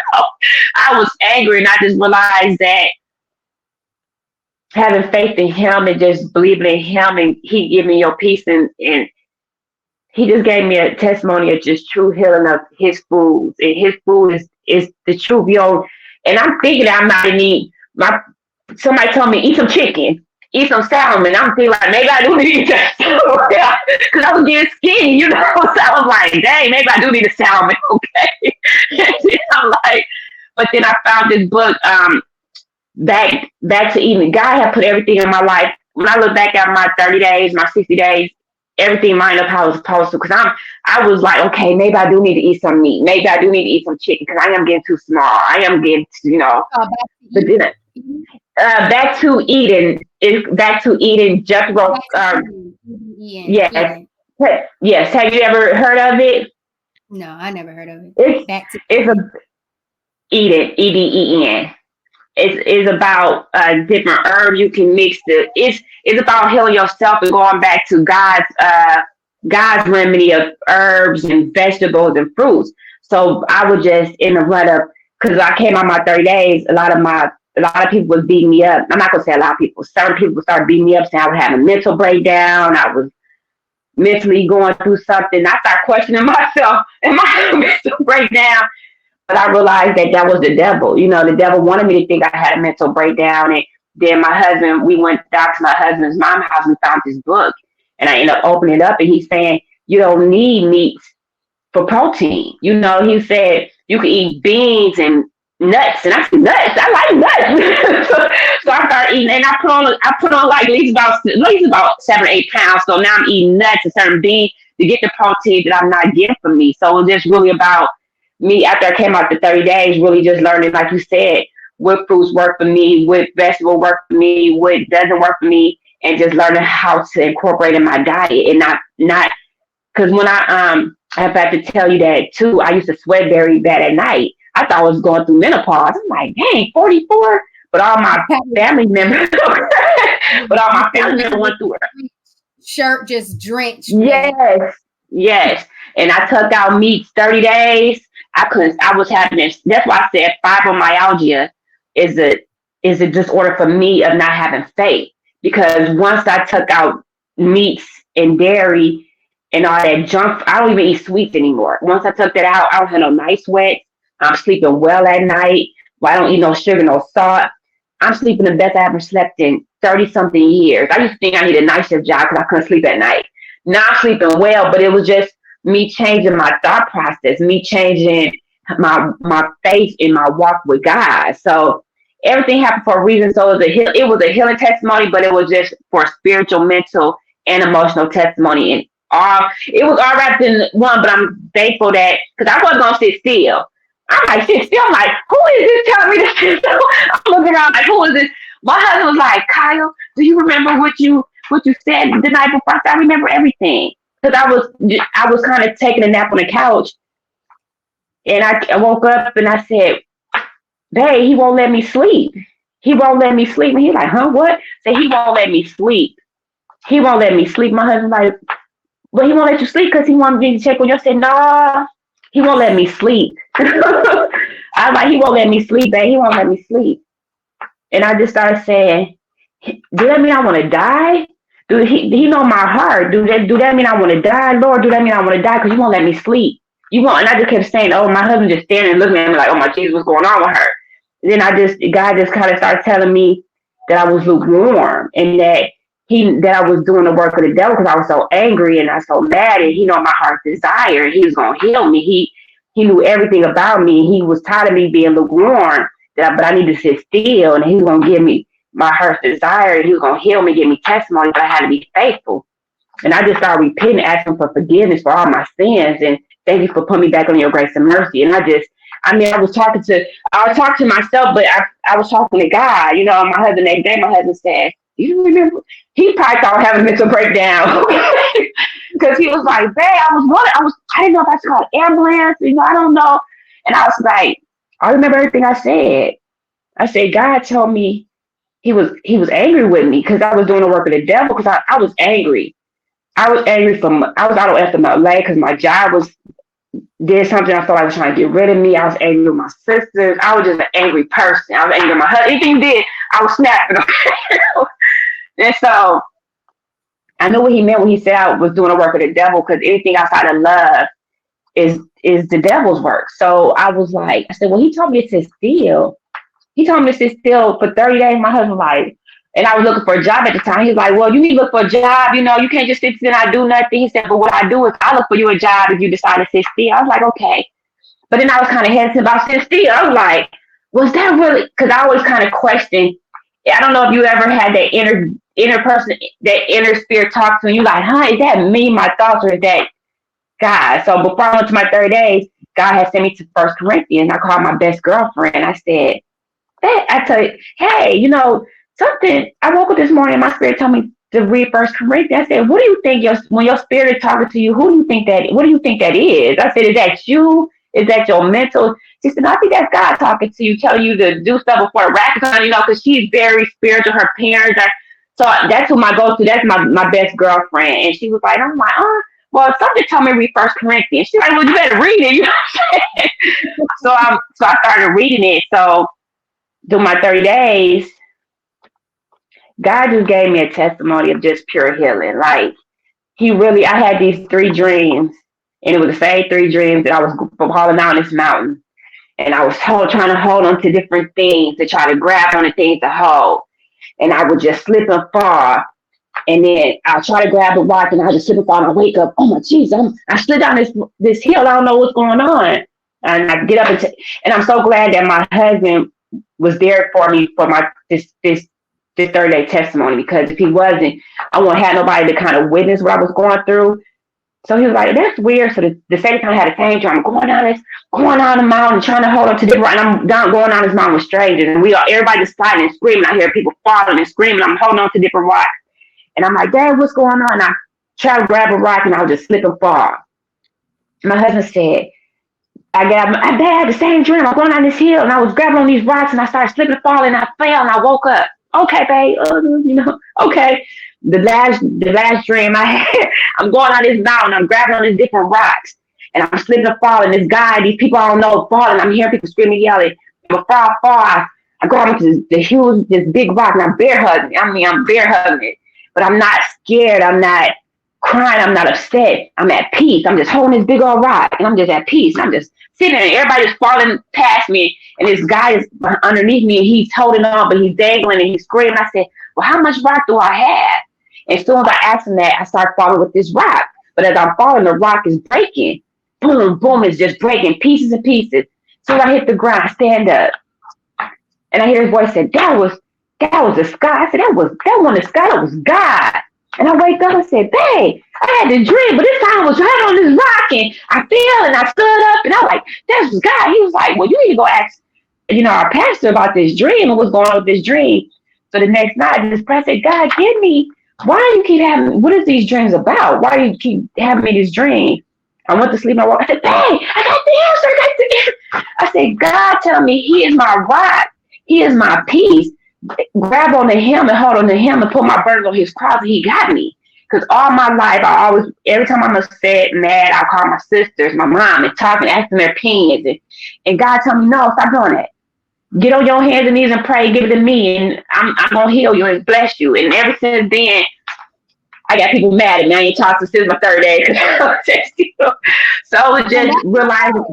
I was angry, and I just realized that having faith in Him and just believing in Him, and He giving your peace, and He just gave me a testimony of just true healing of His foods. And His food is the truth, And I'm thinking that I'm not in need. Somebody told me eat some chicken, eat some salmon. I'm thinking like maybe I do need to eat that because I was getting skinny, So I was like, dang, maybe I do need a salmon, okay? And then I'm like, but then I found this book, back to eating. God had put everything in my life. When I look back at my 30 days, my 60 days, everything lined up how it was supposed to. Because I was like, okay, maybe I do need to eat some meat. Maybe I do need to eat some chicken because I am getting too small. I am getting, Back to but then eating. back to eating just Back roast. to eating. Yes, Eating. yes. Have you ever heard of it? No, I never heard of it. It's Back to it's a eating. eating, EDEN. It's about different herbs you can mix. It's about healing yourself and going back to God's remedy of herbs and vegetables and fruits. So I was just in the run up because I came on my 30 days. A lot of people was beating me up. I'm not gonna say a lot of people. Certain people started beating me up, saying I was having a mental breakdown. I was mentally going through something. I started questioning myself. Am I having a mental breakdown? But I realized that was the devil. The devil wanted me to think I had a mental breakdown. And then we went down to my husband's mom's house and found this book. And I ended up opening it up, and he's saying, you don't need meat for protein. He said you can eat beans and nuts. And I said, nuts? I like nuts. so I started eating, and I put on like at least about 7 or 8 pounds. So now I'm eating nuts and certain beans to get the protein that I'm not getting from me. So it was just really about me after I came out the 30 days, really just learning, like you said, what fruits work for me, what vegetable work for me, what doesn't work for me, and just learning how to incorporate in my diet and not because when I have to tell you that too, I used to sweat very bad at night. I thought I was going through menopause. I'm like, dang, 44. But all my family members, went through it. Shirt just drenched. Yes, yes. And I took out meats 30 days. I couldn't. I was having this. That's why I said fibromyalgia is a disorder for me of not having faith. Because once I took out meats and dairy and all that junk, I don't even eat sweets anymore. Once I took that out, I don't have no night sweats. I'm sleeping well at night. Well, I don't eat no sugar, no salt. I'm sleeping the best I ever slept in 30 something years. I used to think I needed a night shift job because I couldn't sleep at night. Now I'm sleeping well, but it was just me changing my thought process, me changing my faith in my walk with God. So everything happened for a reason. So it was a healing testimony, but it was just for spiritual, mental, and emotional testimony. And it was all wrapped in one. But I'm thankful that because I wasn't gonna sit still. I'm like, sit still. I'm like, who is this telling me to sit still? I'm looking around like, who is this? My husband was like, Kyle, do you remember what you said the night before? I said, I remember everything. Because I was kind of taking a nap on the couch. And I woke up and I said, babe, he won't let me sleep. He won't let me sleep. And he's like, huh, what? Say, he won't let me sleep. He won't let me sleep. My husband's like, well, he won't let you sleep because he wanted me to check on you. I said, no, he won't let me sleep. I was like, he won't let me sleep, babe. He won't let me sleep. And I just started saying, do that mean I want to die? Do he know my heart? Do that mean I want to die, Lord? Do that mean I want to die? Because you won't let me sleep. You won't. And I just kept saying, oh, my husband just standing and looking at me like, oh my Jesus, what's going on with her? And then God just kind of started telling me that I was lukewarm and that I was doing the work of the devil because I was so angry and I was so mad, and he know my heart's desire, and he was gonna heal me. He knew everything about me. He was tired of me being lukewarm, but I need to sit still, and he was gonna give me my heart's desire, and he was gonna heal me, give me testimony, but I had to be faithful. And I just started repenting, asking for forgiveness for all my sins, and thank you for putting me back on your grace and mercy. And I was talking to myself, but I was talking to God. My husband that day, my husband said, you remember? He probably thought I was having a mental breakdown because he was like, babe, I didn't know if I should call an ambulance. I don't know. And I was like, I remember everything I said. I said, God told me he was angry with me because I was doing the work of the devil because I was angry. I was angry I was out of FMLA because my job did something I felt like I was trying to get rid of me. I was angry with my sisters. I was just an angry person. I was angry with my husband. Anything he did, I was snapping. And so I knew what he meant when he said I was doing the work of the devil, because anything outside of love is the devil's work. So I was like, I said, well, he told me to sit still. He told me to sit still for 30 days. My husband like, and I was looking for a job at the time. He was like, well, you need to look for a job. You can't just sit still and not do nothing. He said, but what I do is I look for you a job if you decide to sit still. I was like, okay. But then I was kind of hesitant about sitting still. I was like, was that really? Because I always kind of questioned. I don't know if you ever had that inner person, that inner spirit talk to you, like, huh, is that me, my thoughts, or is that God? So before I went to my 30 days, God had sent me to 1 Corinthians. I called my best girlfriend. I said, I tell you, hey, something. I woke up this morning and my spirit told me to read 1 Corinthians. I said, what do you think when your spirit is talking to you, what do you think that is? I said, is that you? Is that your mental? She said, I think that's God talking to you, telling you to do stuff before the wrath comes, because she's very spiritual. Her parents are. So that's who my go-to. That's my best girlfriend. And she was like, I'm like, well, something told me to read 1 Corinthians. She's like, well, you better read it. You know what I'm saying? So I started reading it. So during my 30 days, God just gave me a testimony of just pure healing. Like, I had these 3 dreams, and it was the same 3 dreams that I was falling down this mountain. And I was trying to hold on to different things, to try to grab on the things to hold. And I would just slip and fall. And then I'll try to grab the rock and I'll just slip and fall and I wake up. Oh my Jesus, I slid down this hill. I don't know what's going on. And I get up and I'm so glad that my husband was there for me for my this 30-day testimony, because if he wasn't, I wouldn't have nobody to kind of witness what I was going through. So he was like, that's weird. So the second time I had the same dream, I'm going down the mountain, trying to hold on to the rock, and I'm going down this mountain with strangers, and everybody just fighting and screaming. I hear people falling and screaming. I'm holding on to different rocks, and I'm like, Dad, what's going on? And I try to grab a rock, and I'll just slip and fall. My husband said, I had the same dream. I'm going down this hill, and I was grabbing on these rocks, and I started slipping and falling, and I fell, and I woke up. Okay, babe, okay. The last dream I had, I'm going on this mountain, I'm grabbing on these different rocks, and I'm slipping and falling. This guy, these people I don't know, falling. I'm hearing people screaming, yelling. Before I fall, I grab onto this big rock, and I'm bear hugging. I'm bear hugging it, but I'm not scared. I'm not crying. I'm not upset. I'm at peace. I'm just holding this big old rock, and I'm just at peace. I'm just sitting there, and everybody's falling past me, and this guy is underneath me, and he's holding on, but he's dangling, and he's screaming. I said, well, how much rock do I have? And as soon as I asked him that, I start falling with this rock. But as I'm falling, the rock is breaking. Boom, boom, it's just breaking pieces and pieces. As soon as I hit the ground, I stand up. And I hear his voice say, that was the sky. I said, that wasn't the sky, that was God. And I wake up and said, babe, I had the dream, but this time I was right on this rock, and I fell, and I stood up, and I was like, that's God. He was like, well, you need to go ask, our pastor about this dream and what's going on with this dream. So the next night, I just prayed, God, give me, why do you keep having, what is these dreams about? Why do you keep having me this dream? I went to sleep and I woke. I said, babe, I got the answer. I said, God, tell me he is my rock. He is my peace. Grab onto him and hold on to him and put my burden on his cross, and he got me. Because all my life, every time I'm upset, mad, I call my sisters, my mom, and talk and ask them their opinions. And God told me, no, stop doing that. Get on your hands and knees and pray, give it to me, and I'm going to heal you and bless you. And ever since then, I got people mad at me. I ain't talked to since my third day. So I was just realizing.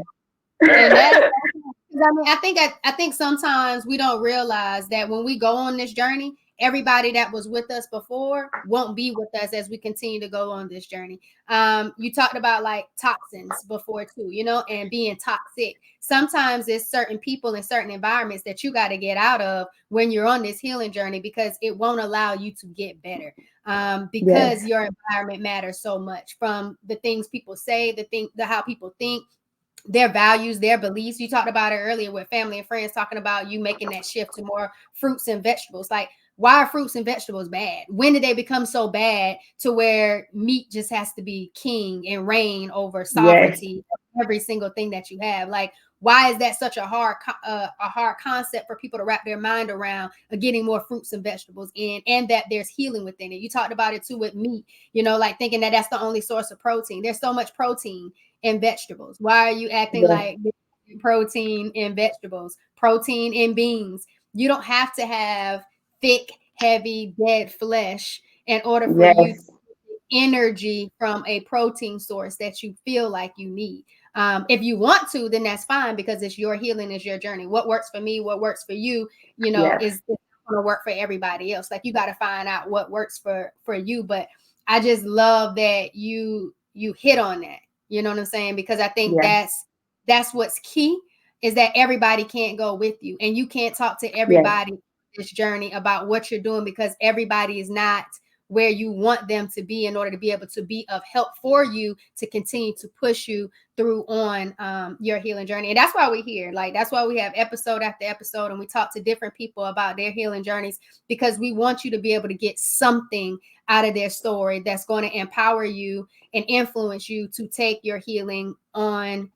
I think sometimes we don't realize that when we go on this journey, everybody that was with us before won't be with us as we continue to go on this journey. You talked about like toxins before too, and being toxic. Sometimes it's certain people in certain environments that you got to get out of when you're on this healing journey, because it won't allow you to get better. Because your environment matters so much, from the things people say, how people think, their values, their beliefs. You talked about it earlier with family and friends, talking about you making that shift to more fruits and vegetables. Like, why are fruits and vegetables bad? When did they become so bad to where meat just has to be king and reign over sovereignty of every single thing that you have? Like, why is that such a hard concept for people to wrap their mind around, getting more fruits and vegetables in, and that there's healing within it? You talked about it too with meat, like thinking that that's the only source of protein. There's so much protein in vegetables. Why are you acting like protein in vegetables, protein in beans? You don't have to have thick, heavy, dead flesh in order for you to get energy from a protein source that you feel like you need. If you want to, then that's fine, because it's your healing, it's your journey. What works for me, what works for you, is going to work for everybody else. Like, you got to find out what works for you. But I just love that you hit on that. You know what I'm saying? Because I think that's what's key, is that everybody can't go with you, and you can't talk to everybody this journey about what you're doing, because everybody is not where you want them to be in order to be able to be of help for you to continue to push you through on your healing journey. And that's why we're here. Like, that's why we have episode after episode, and we talk to different people about their healing journeys, because we want you to be able to get something out of their story that's going to empower you and influence you to take your healing on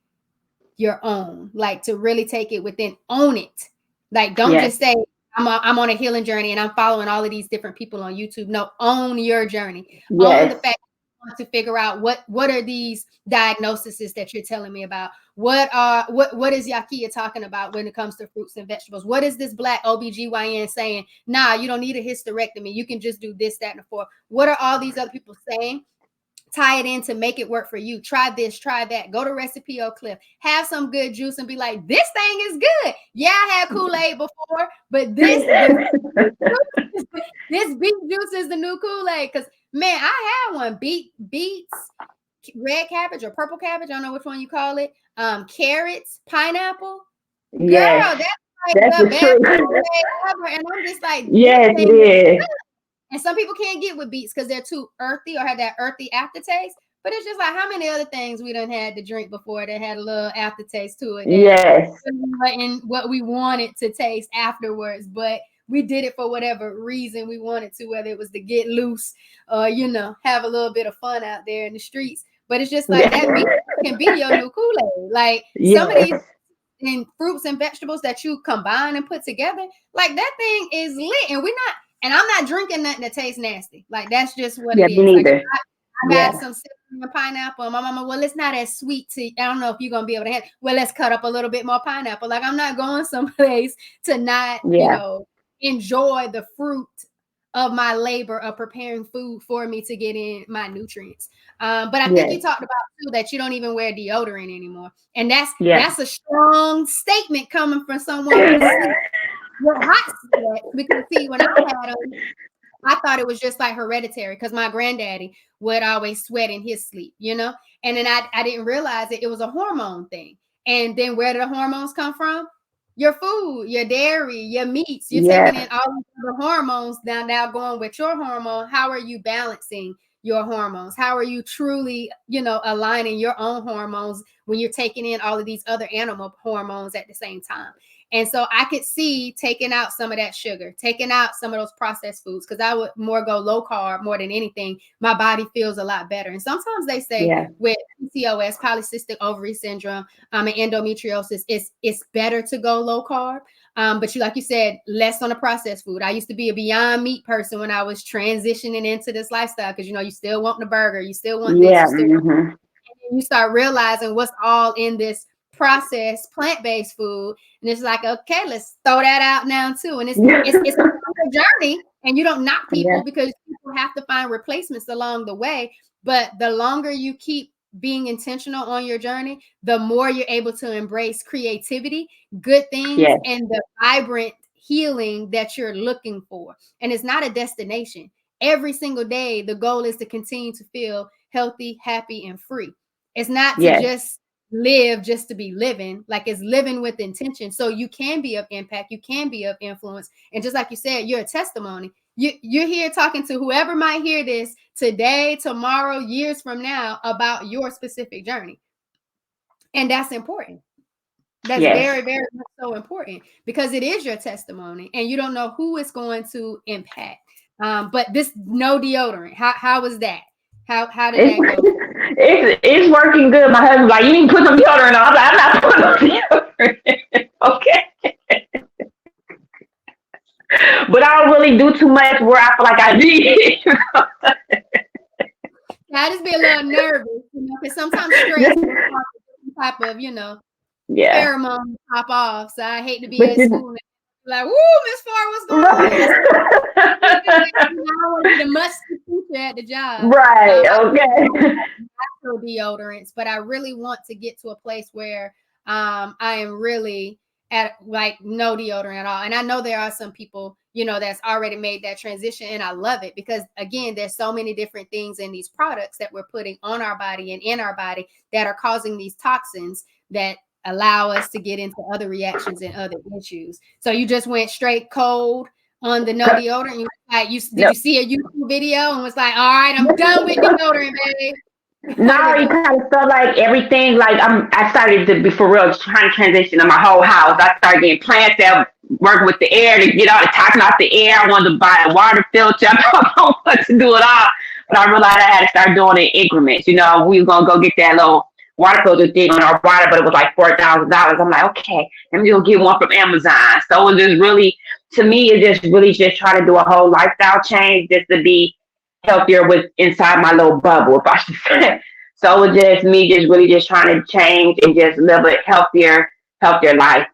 your own, like to really take it within, own it. Like, don't just say, I'm on a healing journey and I'm following all of these different people on YouTube. No, own your journey. Own the fact that you want to figure out what are these diagnoses that you're telling me about? What is Yakia talking about when it comes to fruits and vegetables? What is this Black OBGYN saying? Nah, you don't need a hysterectomy. You can just do this, that, and the fourth. What are all these other people saying? Tie it in to make it work for you. Try this, try that. Go to Recipe Oak Cliff. Have some good juice and be like, this thing is good. Yeah, I had Kool-Aid before, but this This beet juice is the new Kool-Aid. Because man, I had one. Beets, red cabbage or purple cabbage. I don't know which one you call it. Carrots, pineapple. Girl, Yes, that's like that's the the best truth. Kool-Aid ever. And I'm just like, this Yes, it thing is is. good. And some people can't get with beets because they're too earthy or have that earthy aftertaste. But it's just like how many other things we done had to drink before that had a little aftertaste to it that Yes, wasn't what we wanted to taste afterwards. But we did it for whatever reason we wanted to, whether it was to get loose or, have a little bit of fun out there in the streets. But it's just like that beet can be your new Kool-Aid. Like some of these yes, and fruits and vegetables that you combine and put together, like that thing is lit. And I'm not drinking nothing that tastes nasty. Like that's just what yeah, it me is. Like neither. I got Yeah, some cinnamon and pineapple. And my mama, well, it's not as sweet to. I don't know if you're gonna be able to handle. Well, let's cut up a little bit more pineapple. Like I'm not going someplace to not, yeah, enjoy the fruit of my labor of preparing food for me to get in my nutrients. But I think you yes, talked about too that you don't even wear deodorant anymore, and yeah. that's a strong statement coming from someone who sleeps with hot sweat. Because see, when I had them, I thought it was just like hereditary because my granddaddy would always sweat in his sleep. And then I didn't realize it was a hormone thing. And then where do the hormones come from? Your food, your dairy, your meats. You're taking in Yeah, all the hormones now going with your hormone. How are you balancing your hormones? How are you truly, aligning your own hormones when you're taking in all of these other animal hormones at the same time? And so I could see taking out some of that sugar, taking out some of those processed foods, because I would more go low carb more than anything. My body feels a lot better. And sometimes they say yeah, with PCOS, polycystic ovary syndrome, and endometriosis, it's better to go low carb. But like you said, less on the processed food. I used to be a Beyond Meat person when I was transitioning into this lifestyle because you still want the burger, you still want this, yeah. you still you start realizing what's all in this processed plant-based food, and it's like, okay, let's throw that out now too. And it's it's, it's a journey, and you don't knock Yeah, people because people have to find replacements along the way. But the longer you keep being intentional on your journey, the more you're able to embrace creativity, good things, yes, and the vibrant healing that you're looking for. And it's not a destination. Every single day, the goal is to continue to feel healthy, happy, and free. It's not to yes, just live just to be living. Like it's living with intention, so you can be of impact, you can be of influence. And just like you said, you're a testimony. You're here talking to whoever might hear this today, tomorrow, years from now about your specific journey. And that's important. That's yes. very, very much so important because it is your testimony and you don't know who it's going to impact. But this no deodorant, how was that? How did It's, that go? it's working good. My husband's like, you need to put some deodorant on. I was like, I'm not putting no deodorant. Okay. But I don't really do too much where I feel like I need it. I just be a little nervous, because sometimes stress will cause a type of, Yeah. pheromone pop off. So I hate to be But at you school and like, woo, Miss Farr, what's going on? right. I want to be the musty teacher at the job. Right. I do Okay. natural deodorants, but I really want to get to a place where I am really at like no deodorant at all. And I know there are some people, that's already made that transition, and I love it because again, there's so many different things in these products that we're putting on our body and in our body that are causing these toxins that allow us to get into other reactions and other issues. So you just went straight cold on the no deodorant. Did No. you see a YouTube video and was like, all right, I'm done with deodorant, baby? How did Now it you go? kind of felt like everything. Like I started to be for real trying to transition in my whole house. I started getting plants that work with the air to get all the toxin out the air. I wanted to buy a water filter. I don't know what to do it all, but I realized I had to start doing it in increments. We were gonna go get that little water filter thing on our water, but it was like $4,000. I'm like, okay, let me go get one from Amazon. So it was just really, to me, it just really just try to do a whole lifestyle change just to be healthier with inside my little bubble, if I should say. So it was just me just really just trying to change and just live a healthier life.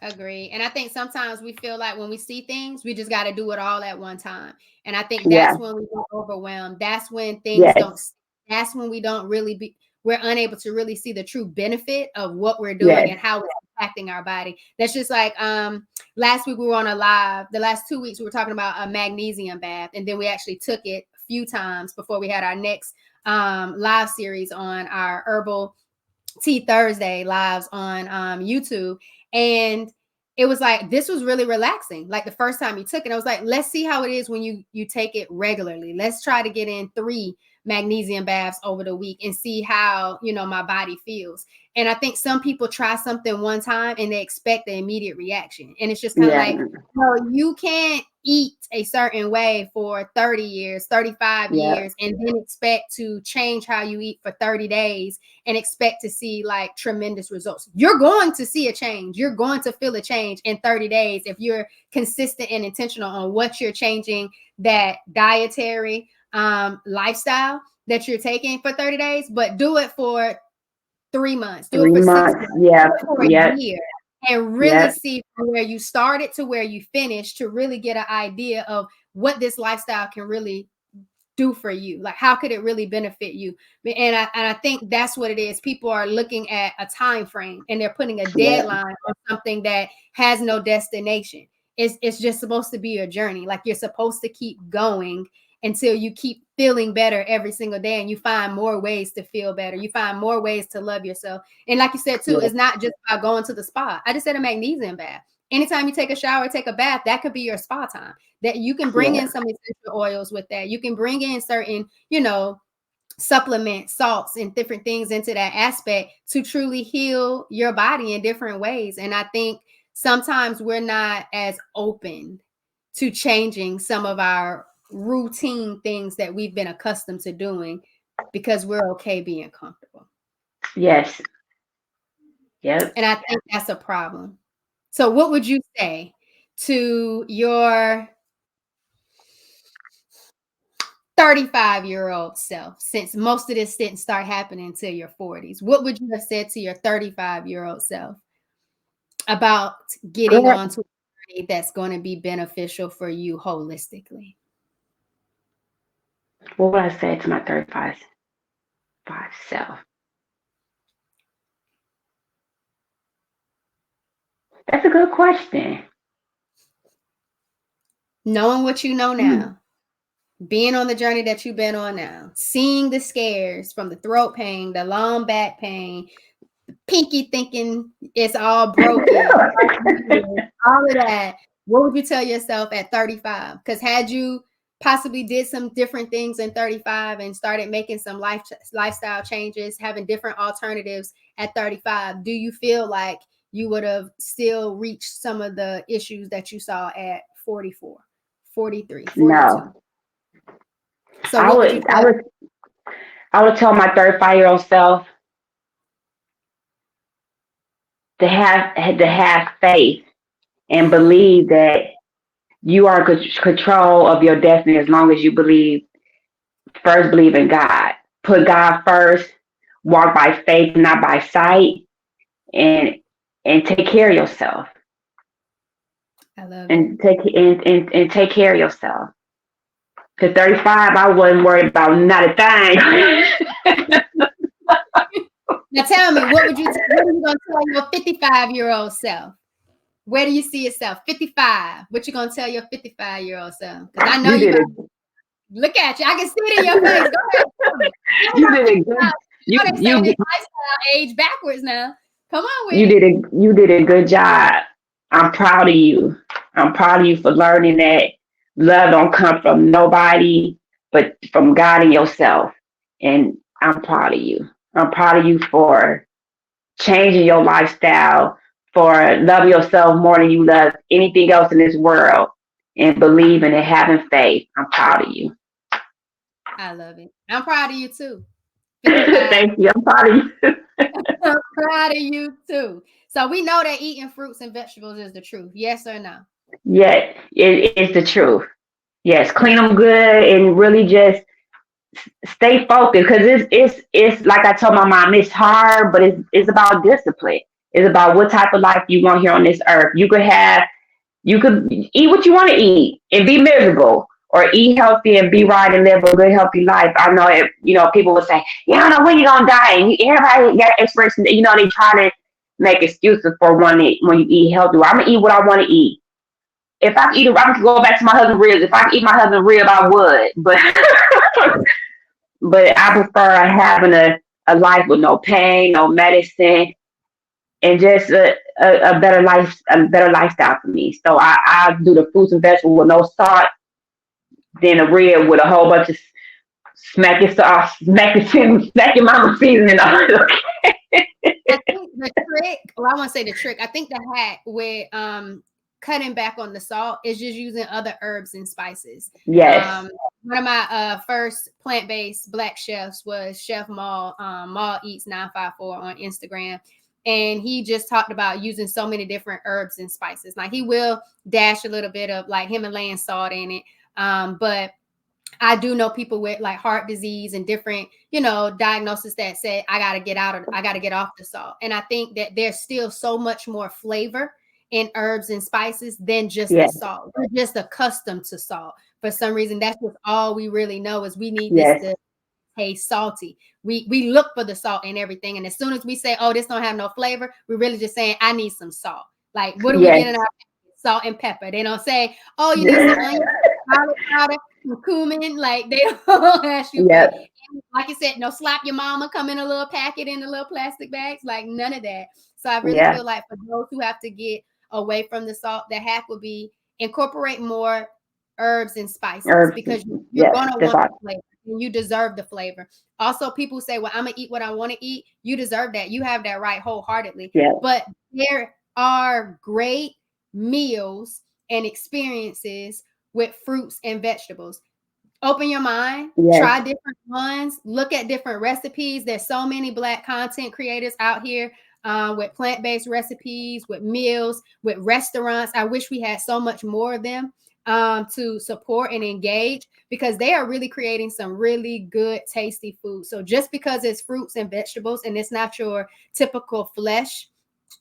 Agree. And I think sometimes we feel like when we see things, we just got to do it all at one time. And I think Yeah. that's when we get overwhelmed. That's when things don't, Yes. that's when we're unable to really see the true benefit of what we're doing Yes. and how it's impacting our body. That's just like last week we were on a live. The last 2 weeks we were talking about a magnesium bath, and then we actually took it a few times before we had our next live series on our Herbal Tea Thursday lives on YouTube. And it was like, this was really relaxing. Like the first time you took it, I was like, let's see how it is when you take it regularly. Let's try to get in 3 magnesium baths over the week and see how, my body feels. And I think some people try something one time and they expect the immediate reaction. And it's just kind of like, no, you can't eat a certain way for 30 years, 35 years, and then expect to change how you eat for 30 days and expect to see like tremendous results. You're going to see a change. You're going to feel a change in 30 days if you're consistent and intentional on what you're changing, that dietary lifestyle that you're taking for 30 days, but do it for 3 months, do it for 6 months, do it for a year, and really see from where you started to where you finished to really get an idea of what this lifestyle can really do for you. Like, how could it really benefit you? And I think that's what it is. People are looking at a time frame and they're putting a deadline on something that has no destination. It's just supposed to be a journey. Like, you're supposed to keep going until you keep feeling better every single day, and you find more ways to feel better. You find more ways to love yourself. And like you said too, it's not just about going to the spa. I just said a magnesium bath. Anytime you take a shower, take a bath, that could be your spa time. That you can bring in some essential oils with that. You can bring in certain, supplements, salts, and different things into that aspect to truly heal your body in different ways. And I think sometimes we're not as open to changing some of our routine things that we've been accustomed to doing because we're okay being comfortable. Yes. Yep. And I think that's a problem. So what would you say to your 35-year-old self, since most of this didn't start happening until your 40s? What would you have said to your 35-year-old self about getting onto a journey that's going to be beneficial for you holistically? What would I say to my 35 self? That's a good question. Knowing what you know now, being on the journey that you've been on now, seeing the scares from the throat pain, the long back pain, the pinky thinking it's all broken, all of that, what would you tell yourself at 35? Because had you possibly did some different things in 35 and started making some lifestyle changes, having different alternatives at 35, do you feel like you would have still reached some of the issues that you saw at 44, 43, 42? No. So I would tell my 35-year-old self to have faith and believe that you are in control of your destiny as long as you believe in God. Put God first, walk by faith, not by sight, and take care of yourself. I love it. And take care of yourself. Because 35, I wasn't worried about not a thing. Now tell me, what are you going to tell your 55-year-old self? Where do you see yourself? 55. What you going to tell your 55-year-old self? Because I know look at you. I can see it in your face. Go ahead. You did a good. You lifestyle age backwards now. Come on with You did a good job. I'm proud of you. I'm proud of you for learning that love don't come from nobody but from God and yourself. And I'm proud of you. I'm proud of you for changing your lifestyle, for loving yourself more than you love anything else in this world, and believing and having faith. I'm proud of you. I love it. I'm proud of you too. Thank you. I'm proud of you. I'm proud of you too. So we know that eating fruits and vegetables is the truth. Yes or no? Yeah, it is the truth. Yes, clean them good and really just stay focused, because it's like I told my mom, it's hard, but it's about discipline. It's about what type of life you want here on this earth. You could eat what you want to eat and be miserable, or eat healthy and be right and live a good, healthy life. I know, people would say, I don't know when you're going to die. And everybody got experts, they try to make excuses for when you eat healthy. I'm gonna eat what I want to eat. If I could eat, I could go back to my husband's ribs. If I could eat my husband's rib, I would. But but I prefer having a life with no pain, no medicine, and just a better lifestyle for me. So I do the fruits and vegetables with no salt, then a rib with a whole bunch of smacking sauce, smacking mama seasoning on it. I think the trick, well, I want to say the trick. I think the hack with cutting back on the salt is just using other herbs and spices. Yes. One of my first plant-based black chefs was Chef Maul. Maul Eats 954 on Instagram. And he just talked about using so many different herbs and spices. Like he will dash a little bit of like Himalayan salt in it. But I do know people with like heart disease and different, diagnoses that say I got to get off the salt. And I think that there's still so much more flavor in herbs and spices than just the salt. We're just accustomed to salt. For some reason, that's just all we really know is we need this to taste salty. We look for the salt in everything. And as soon as we say, oh, this don't have no flavor, we're really just saying, I need some salt. Like, what do we get in our salt and pepper? They don't say, oh, you need some onion, garlic powder, some cumin. Like, they don't ask you. Like I said, no, slap your mama, come in a little packet in a little plastic bags. Like, none of that. So I really feel like for those who have to get away from the salt, the hack would be incorporate more herbs and spices because you're going to want the flavor and you deserve the flavor. Also, people say, well, I'm going to eat what I want to eat. You deserve that. You have that right wholeheartedly. But there are great meals and experiences with fruits and vegetables. Open your mind, try different ones, look at different recipes. There's so many Black content creators out here with plant-based recipes, with meals, with restaurants. I wish we had so much more of them to support and engage because they are really creating some really good, tasty food. So just because it's fruits and vegetables and it's not your typical flesh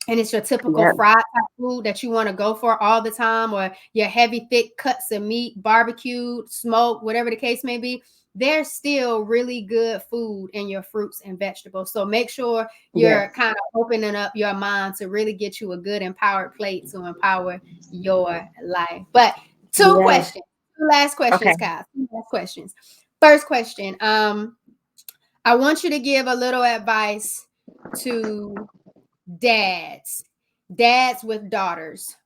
and it's your typical fried type food that you want to go for all the time, or your heavy, thick cuts of meat, barbecued, smoked, whatever the case may be, there's still really good food in your fruits and vegetables. So make sure you're kind of opening up your mind to really get you a good empowered plate to empower your life. But two last questions, Kyle. Two last questions. First question. I want you to give a little advice to dads with daughters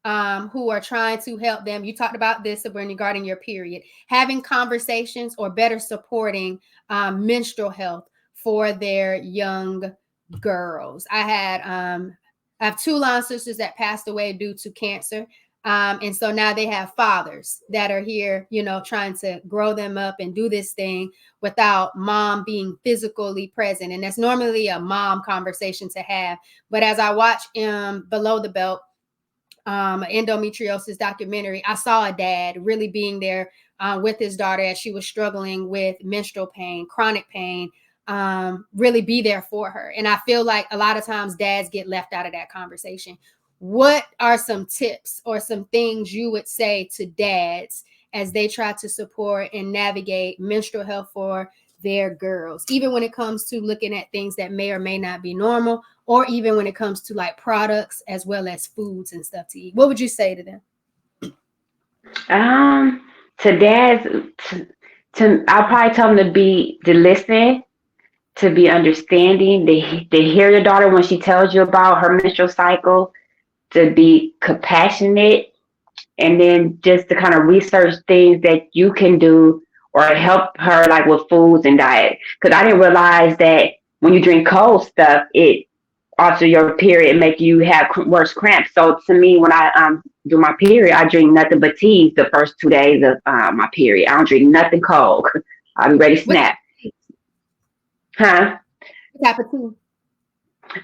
who are trying to help them. You talked about this regarding your period, having conversations or better supporting menstrual health for their young girls. I have two line sisters that passed away due to cancer. And so now they have fathers that are here, trying to grow them up and do this thing without mom being physically present. And that's normally a mom conversation to have. But as I watch Below the Belt, endometriosis documentary, I saw a dad really being there with his daughter as she was struggling with menstrual pain, chronic pain, really be there for her. And I feel like a lot of times dads get left out of that conversation. What are some tips or some things you would say to dads as they try to support and navigate menstrual health for their girls, even when it comes to looking at things that may or may not be normal, or even when it comes to like products as well as foods and stuff to eat? What would you say to them? To dads, I'll probably tell them to listen, to be understanding, to hear your daughter when she tells you about her menstrual cycle, to be compassionate, and then just to kind of research things that you can do or help her like with foods and diet. Because I didn't realize that when you drink cold stuff, it alters your period and make you have worse cramps. So to me, when I do my period, I drink nothing but teas the first 2 days of my period. I don't drink nothing cold. I'm ready to snap. Huh? What type of tea?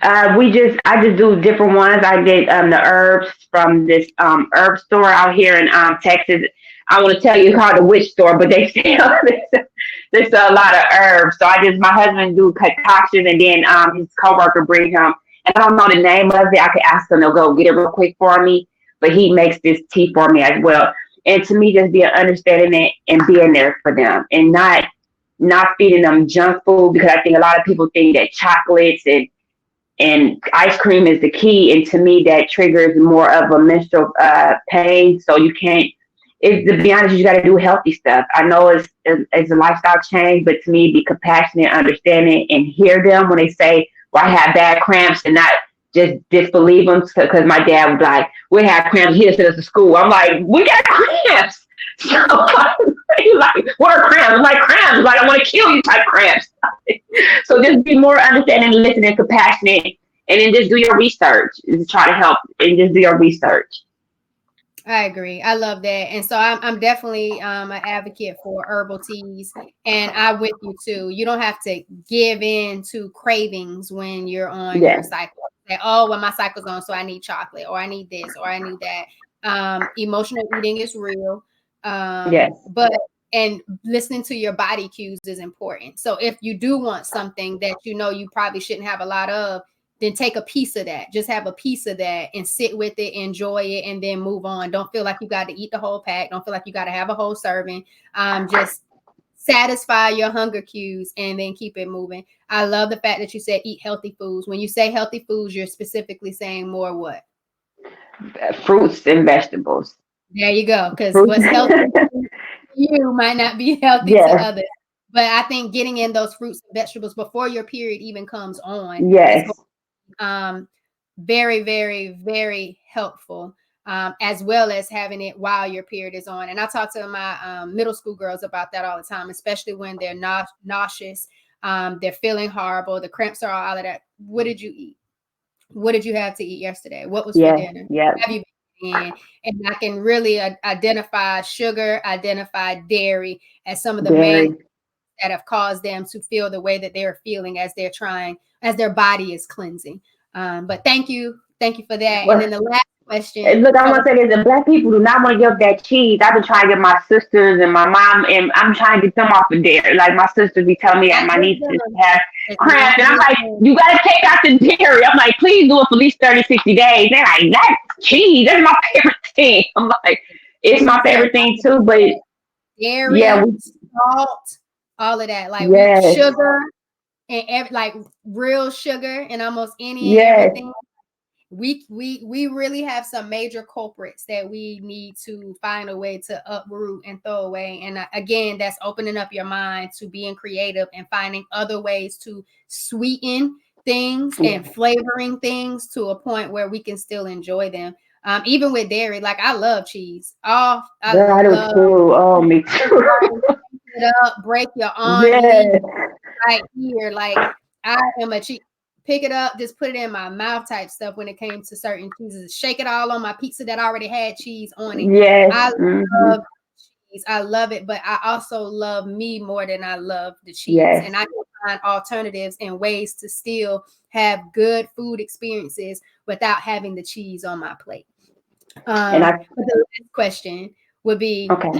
I just do different ones. I did the herbs from this herb store out here in Texas. I want to tell you it's called the witch store, but they sell there's a lot of herbs. So my husband do concoctions, and then his coworker brings him. And I don't know the name of it. I could ask him to go get it real quick for me, but he makes this tea for me as well. And to me, just be understanding it and being there for them, and not feeding them junk food, because I think a lot of people think that chocolates and and ice cream is the key. And to me, that triggers more of a menstrual pain. So you can't. To be honest, you got to do healthy stuff. I know it's a lifestyle change, but to me, be compassionate, understanding, and hear them when they say, "Well, I have bad cramps," and not just disbelieve them. Because my dad was like, "We have cramps. He sent us to school." I'm like, "We got cramps." So he's like, "What are cramps?" I'm like, "Cramps, like I want to kill you type cramps." So just be more understanding, listening, compassionate, and then just do your research. Just try to help and just do your research. I agree. I love that. And so I'm definitely an advocate for herbal teas. And I'm with you too. You don't have to give in to cravings when you're on your Yeah. cycle. Say, oh, well, my cycle's on, so I need chocolate, or I need this, or I need that. Emotional eating is real. Yes. But and listening to your body cues is important. So if you do want something that you know you probably shouldn't have a lot of, then take a piece of that. Just have a piece of that and sit with it, enjoy it, and then move on. Don't feel like you got to eat the whole pack. Don't feel like you got to have a whole serving. Just satisfy your hunger cues and then keep it moving. I love the fact that you said eat healthy foods. When you say healthy foods, you're specifically saying more what? Fruits and vegetables. There you go. Because Fruits. what's healthy to you might not be healthy to Yes. others. But I think getting in those fruits and vegetables before your period even comes on is Yes. very, very, very helpful, as well as having it while your period is on. And I talk to my middle school girls about that all the time, especially when they're nauseous, they're feeling horrible, the cramps are all of that. What did you eat? What did you have to eat yesterday? What was for Yes. dinner? Yes. Have you been in? And I can really identify sugar, identify dairy as some of the main Dairy. that have caused them to feel the way that they're feeling as they're trying, as their body is cleansing. But thank you for that. And Well, then the last question. look, I Oh, want to say this: the black people do not want to give up that cheese. I've been trying to get my sisters and my mom, and I'm trying to get them off of dairy. Like my sisters be telling me that not my just nieces them. have It's cramps, not and I'm just like, them. you got to take out the dairy. I'm like, please do it for at least 30, 60 days. They're like, that's cheese. That's my favorite thing. I'm like, it's my Cheese and favorite thing too. But yeah, dairy, salt, all of that. Like we yes, sugar and like real sugar and almost any and yes, everything. We really have some major culprits that we need to find a way to uproot and throw away. And again, that's opening up your mind to being creative and finding other ways to sweeten things yeah. and flavoring things to a point where we can still enjoy them. Even with dairy, like I love cheese. Oh, I Girl, I do love too. Oh, me too. it up, break your arm, leave Yes, right here. Like I am a cheese. Pick it up, just put it in my mouth type stuff when it came to certain cheeses. Shake it all on my pizza that already had cheese on it. yes. I Hmm. love cheese. I love it, but I also love me more than I love the cheese. Yes. And I can find alternatives and ways to still have good food experiences without having the cheese on my plate. And I, But the last question would be okay.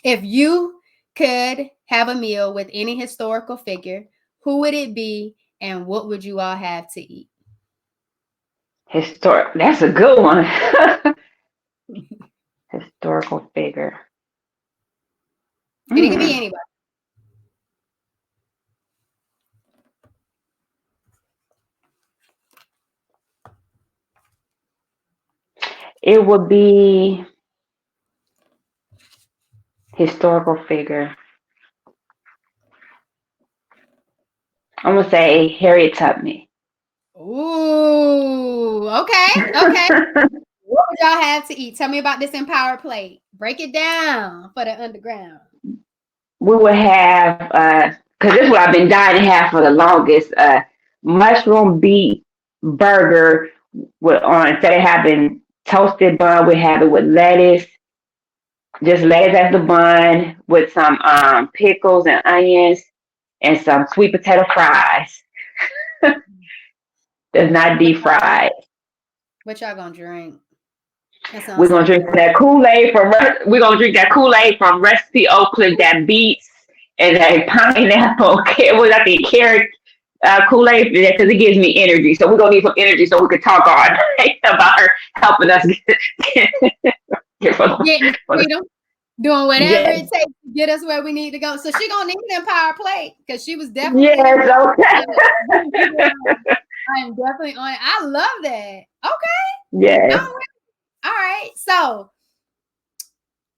if you could have a meal with any historical figure, who would it be and what would you all have to eat? Historic. That's a good one. Historical figure. And it could be Hmm. anybody. It would be historical figure. I'm gonna say Harriet Tubman. Ooh, okay, okay. What would y'all have to eat? Tell me about this Empower plate. Break it down for the underground. We would have because this is what I've been dying to have for the longest. Mushroom beef burger with on instead of having toasted bun, we have it with lettuce. Just lettuce as the bun with some pickles and onions and some sweet potato fries. That's not What deep fried. what y'all gonna drink? That We're sounds gonna so drink good. that Kool-Aid from we're gonna drink that Kool-Aid from Recipe Oak Cliff, that beets and that pineapple. What I think carrot Kool-Aid because it gives me energy. So we're gonna need some energy so we can talk all night about her helping us get Getting the for the freedom, doing whatever yes. it takes to get us where we need to go. So she gonna need an Empower plate because she was definitely an Yes, Empower okay. plate. I'm definitely on it. I love that. Okay. Yes, I'm with All right. So,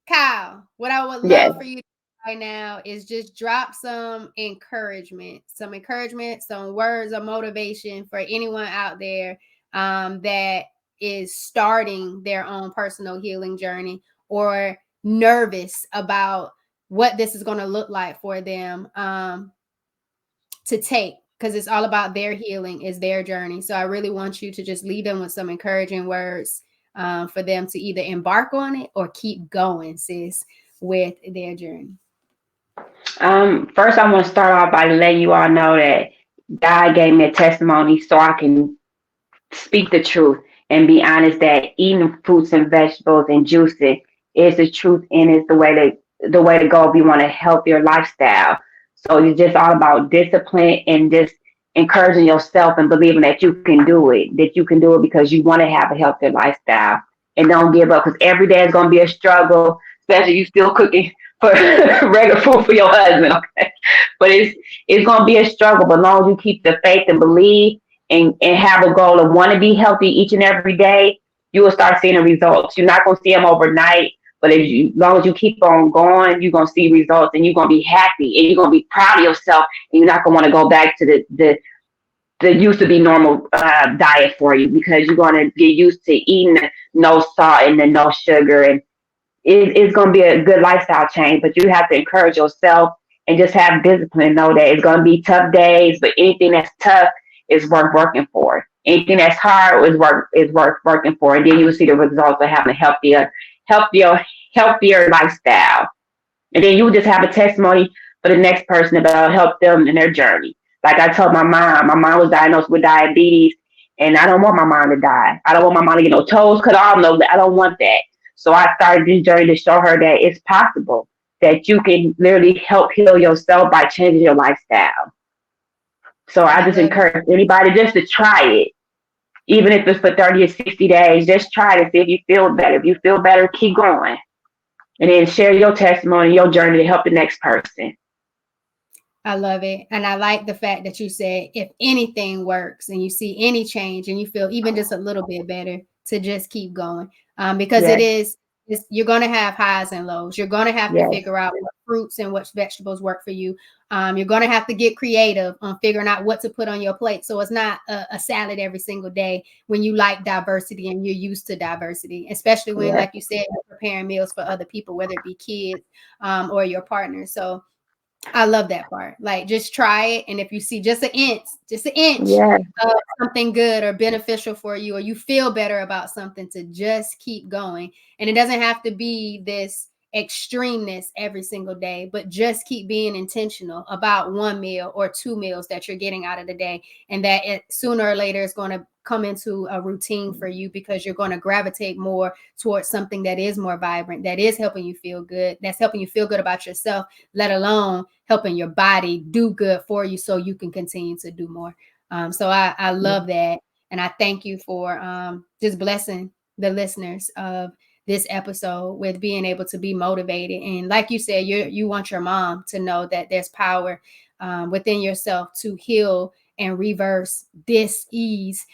Kyle, what I would yes. love for you to do right now is just drop some encouragement, some words of motivation for anyone out there that is starting their own personal healing journey or nervous about what this is going to look like for them to take, because it's all about their healing, is their journey. So I really want you to just lead them with some encouraging words for them to either embark on it or keep going, sis, with their journey. First, I want to start off by letting you all know that God gave me a testimony so I can speak the truth and be honest that eating fruits and vegetables and juicing is the truth and is the way to go if you want a healthier lifestyle. So it's just all about discipline and just encouraging yourself and believing that you can do it, that you can do it because you want to have a healthier lifestyle. And don't give up because every day is going to be a struggle, especially you still cooking for regular food for your husband. Okay, but it's going to be a struggle. But as long as you keep the faith and believe and have a goal of want to be healthy each and every day, you will start seeing the results. You're not going to see them overnight, but as long as you keep on going, you're going to see results and you're going to be happy and you're going to be proud of yourself and you're not going to want to go back to the used to be normal diet for you because you're going to get used to eating the no salt and the no sugar and it's going to be a good lifestyle change, but you have to encourage yourself and just have discipline. Know that it's going to be tough days, but anything that's tough is worth working for. Anything that's hard is worth working for, and then you will see the results of having a healthier, healthier lifestyle. And then you will just have a testimony for the next person about help them in their journey. Like I told my mom was diagnosed with diabetes, and I don't want my mom to die. I don't want my mom to get no toes cut off. No, I don't want that. So I started this journey to show her that it's possible that you can literally help heal yourself by changing your lifestyle. So I I just love it. encourage anybody just to try it, even if it's for 30 or 60 days. Just try it and see if you feel better. If you feel better, keep going. And then share your testimony, your journey to help the next person. I love it. And I like the fact that you said if anything works and you see any change and you feel even just a little bit better, to just keep going. Because Yes, you're going to have highs and lows. You're going to have to yes, figure out what fruits and what vegetables work for you. You're going to have to get creative on figuring out what to put on your plate. So it's not a salad every single day when you like diversity and you're used to diversity, especially when, yes, like you said, you're preparing meals for other people, whether it be kids or your partner. So I love that part. Like, just try it, and if you see just an inch yes, of something good or beneficial for you, or you feel better about something, to just keep going. And it doesn't have to be this extremeness every single day, but just keep being intentional about one meal or two meals that you're getting out of the day, and that it sooner or later is going to come into a routine for you because you're going to gravitate more towards something that is more vibrant, that is helping you feel good, that's helping you feel good about yourself, let alone helping your body do good for you so you can continue to do more. So I love that. And I thank you for just blessing the listeners of this episode with being able to be motivated. And like you said, you want your mom to know that there's power within yourself to heal and reverse dis-ease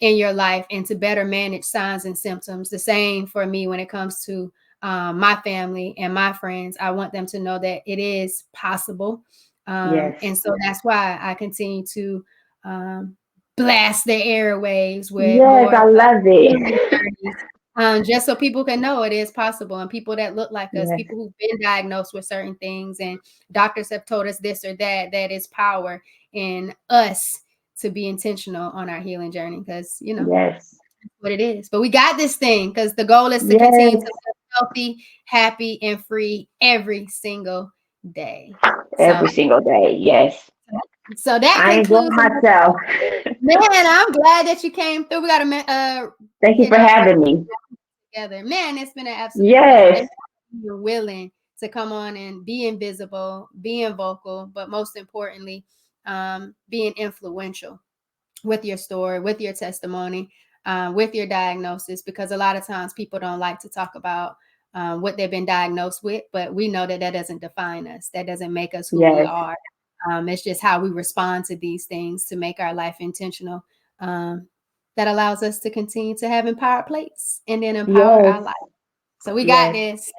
in your life and to better manage signs and symptoms. The same for me when it comes to my family and my friends. I want them to know that it is possible. yes, And so that's why I continue to um, blast the airwaves with yes. more I love healing it. journeys, just so people can know it is possible. And people that look like us, Yes, people who've been diagnosed with certain things, and doctors have told us this or that, that is power in us to be intentional on our healing journey, because yes, what it is. But we got this thing because the goal is to continue to yes. live healthy, happy, and free every single day. Every So, single day. Yes. so that I enjoy concludes another. myself. Man, I'm glad that you came through. We got to Thank you hit for up having me. together. Man, it's been an absolute pleasure. Thank Yes, you for being willing to come on and be invisible, being vocal, but most importantly, being influential with your story, with your testimony, with your diagnosis, because a lot of times people don't like to talk about what they've been diagnosed with, but we know that that doesn't define us. That doesn't make us who we yes, are. It's just how we respond to these things to make our life intentional. That allows us to continue to have empowered plates and then empower our Yes. life. So we got Yes. this.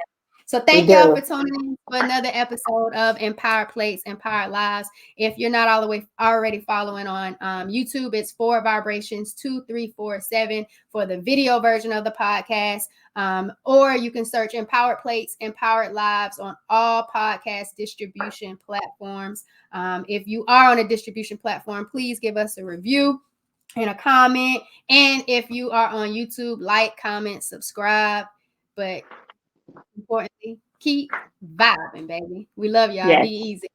So We thank y'all for do. tuning in for another episode of Empowered Plates, Empowered Lives. If you're not all the way already following on YouTube, it's 4 Vibrations 2347 for the video version of the podcast. Or you can search Empowered Plates, Empowered Lives on all podcast distribution platforms. If you are on a distribution platform, please give us a review and a comment. And if you are on YouTube, like, comment, subscribe. But importantly, keep vibing, baby. We love y'all. Be Yes. easy.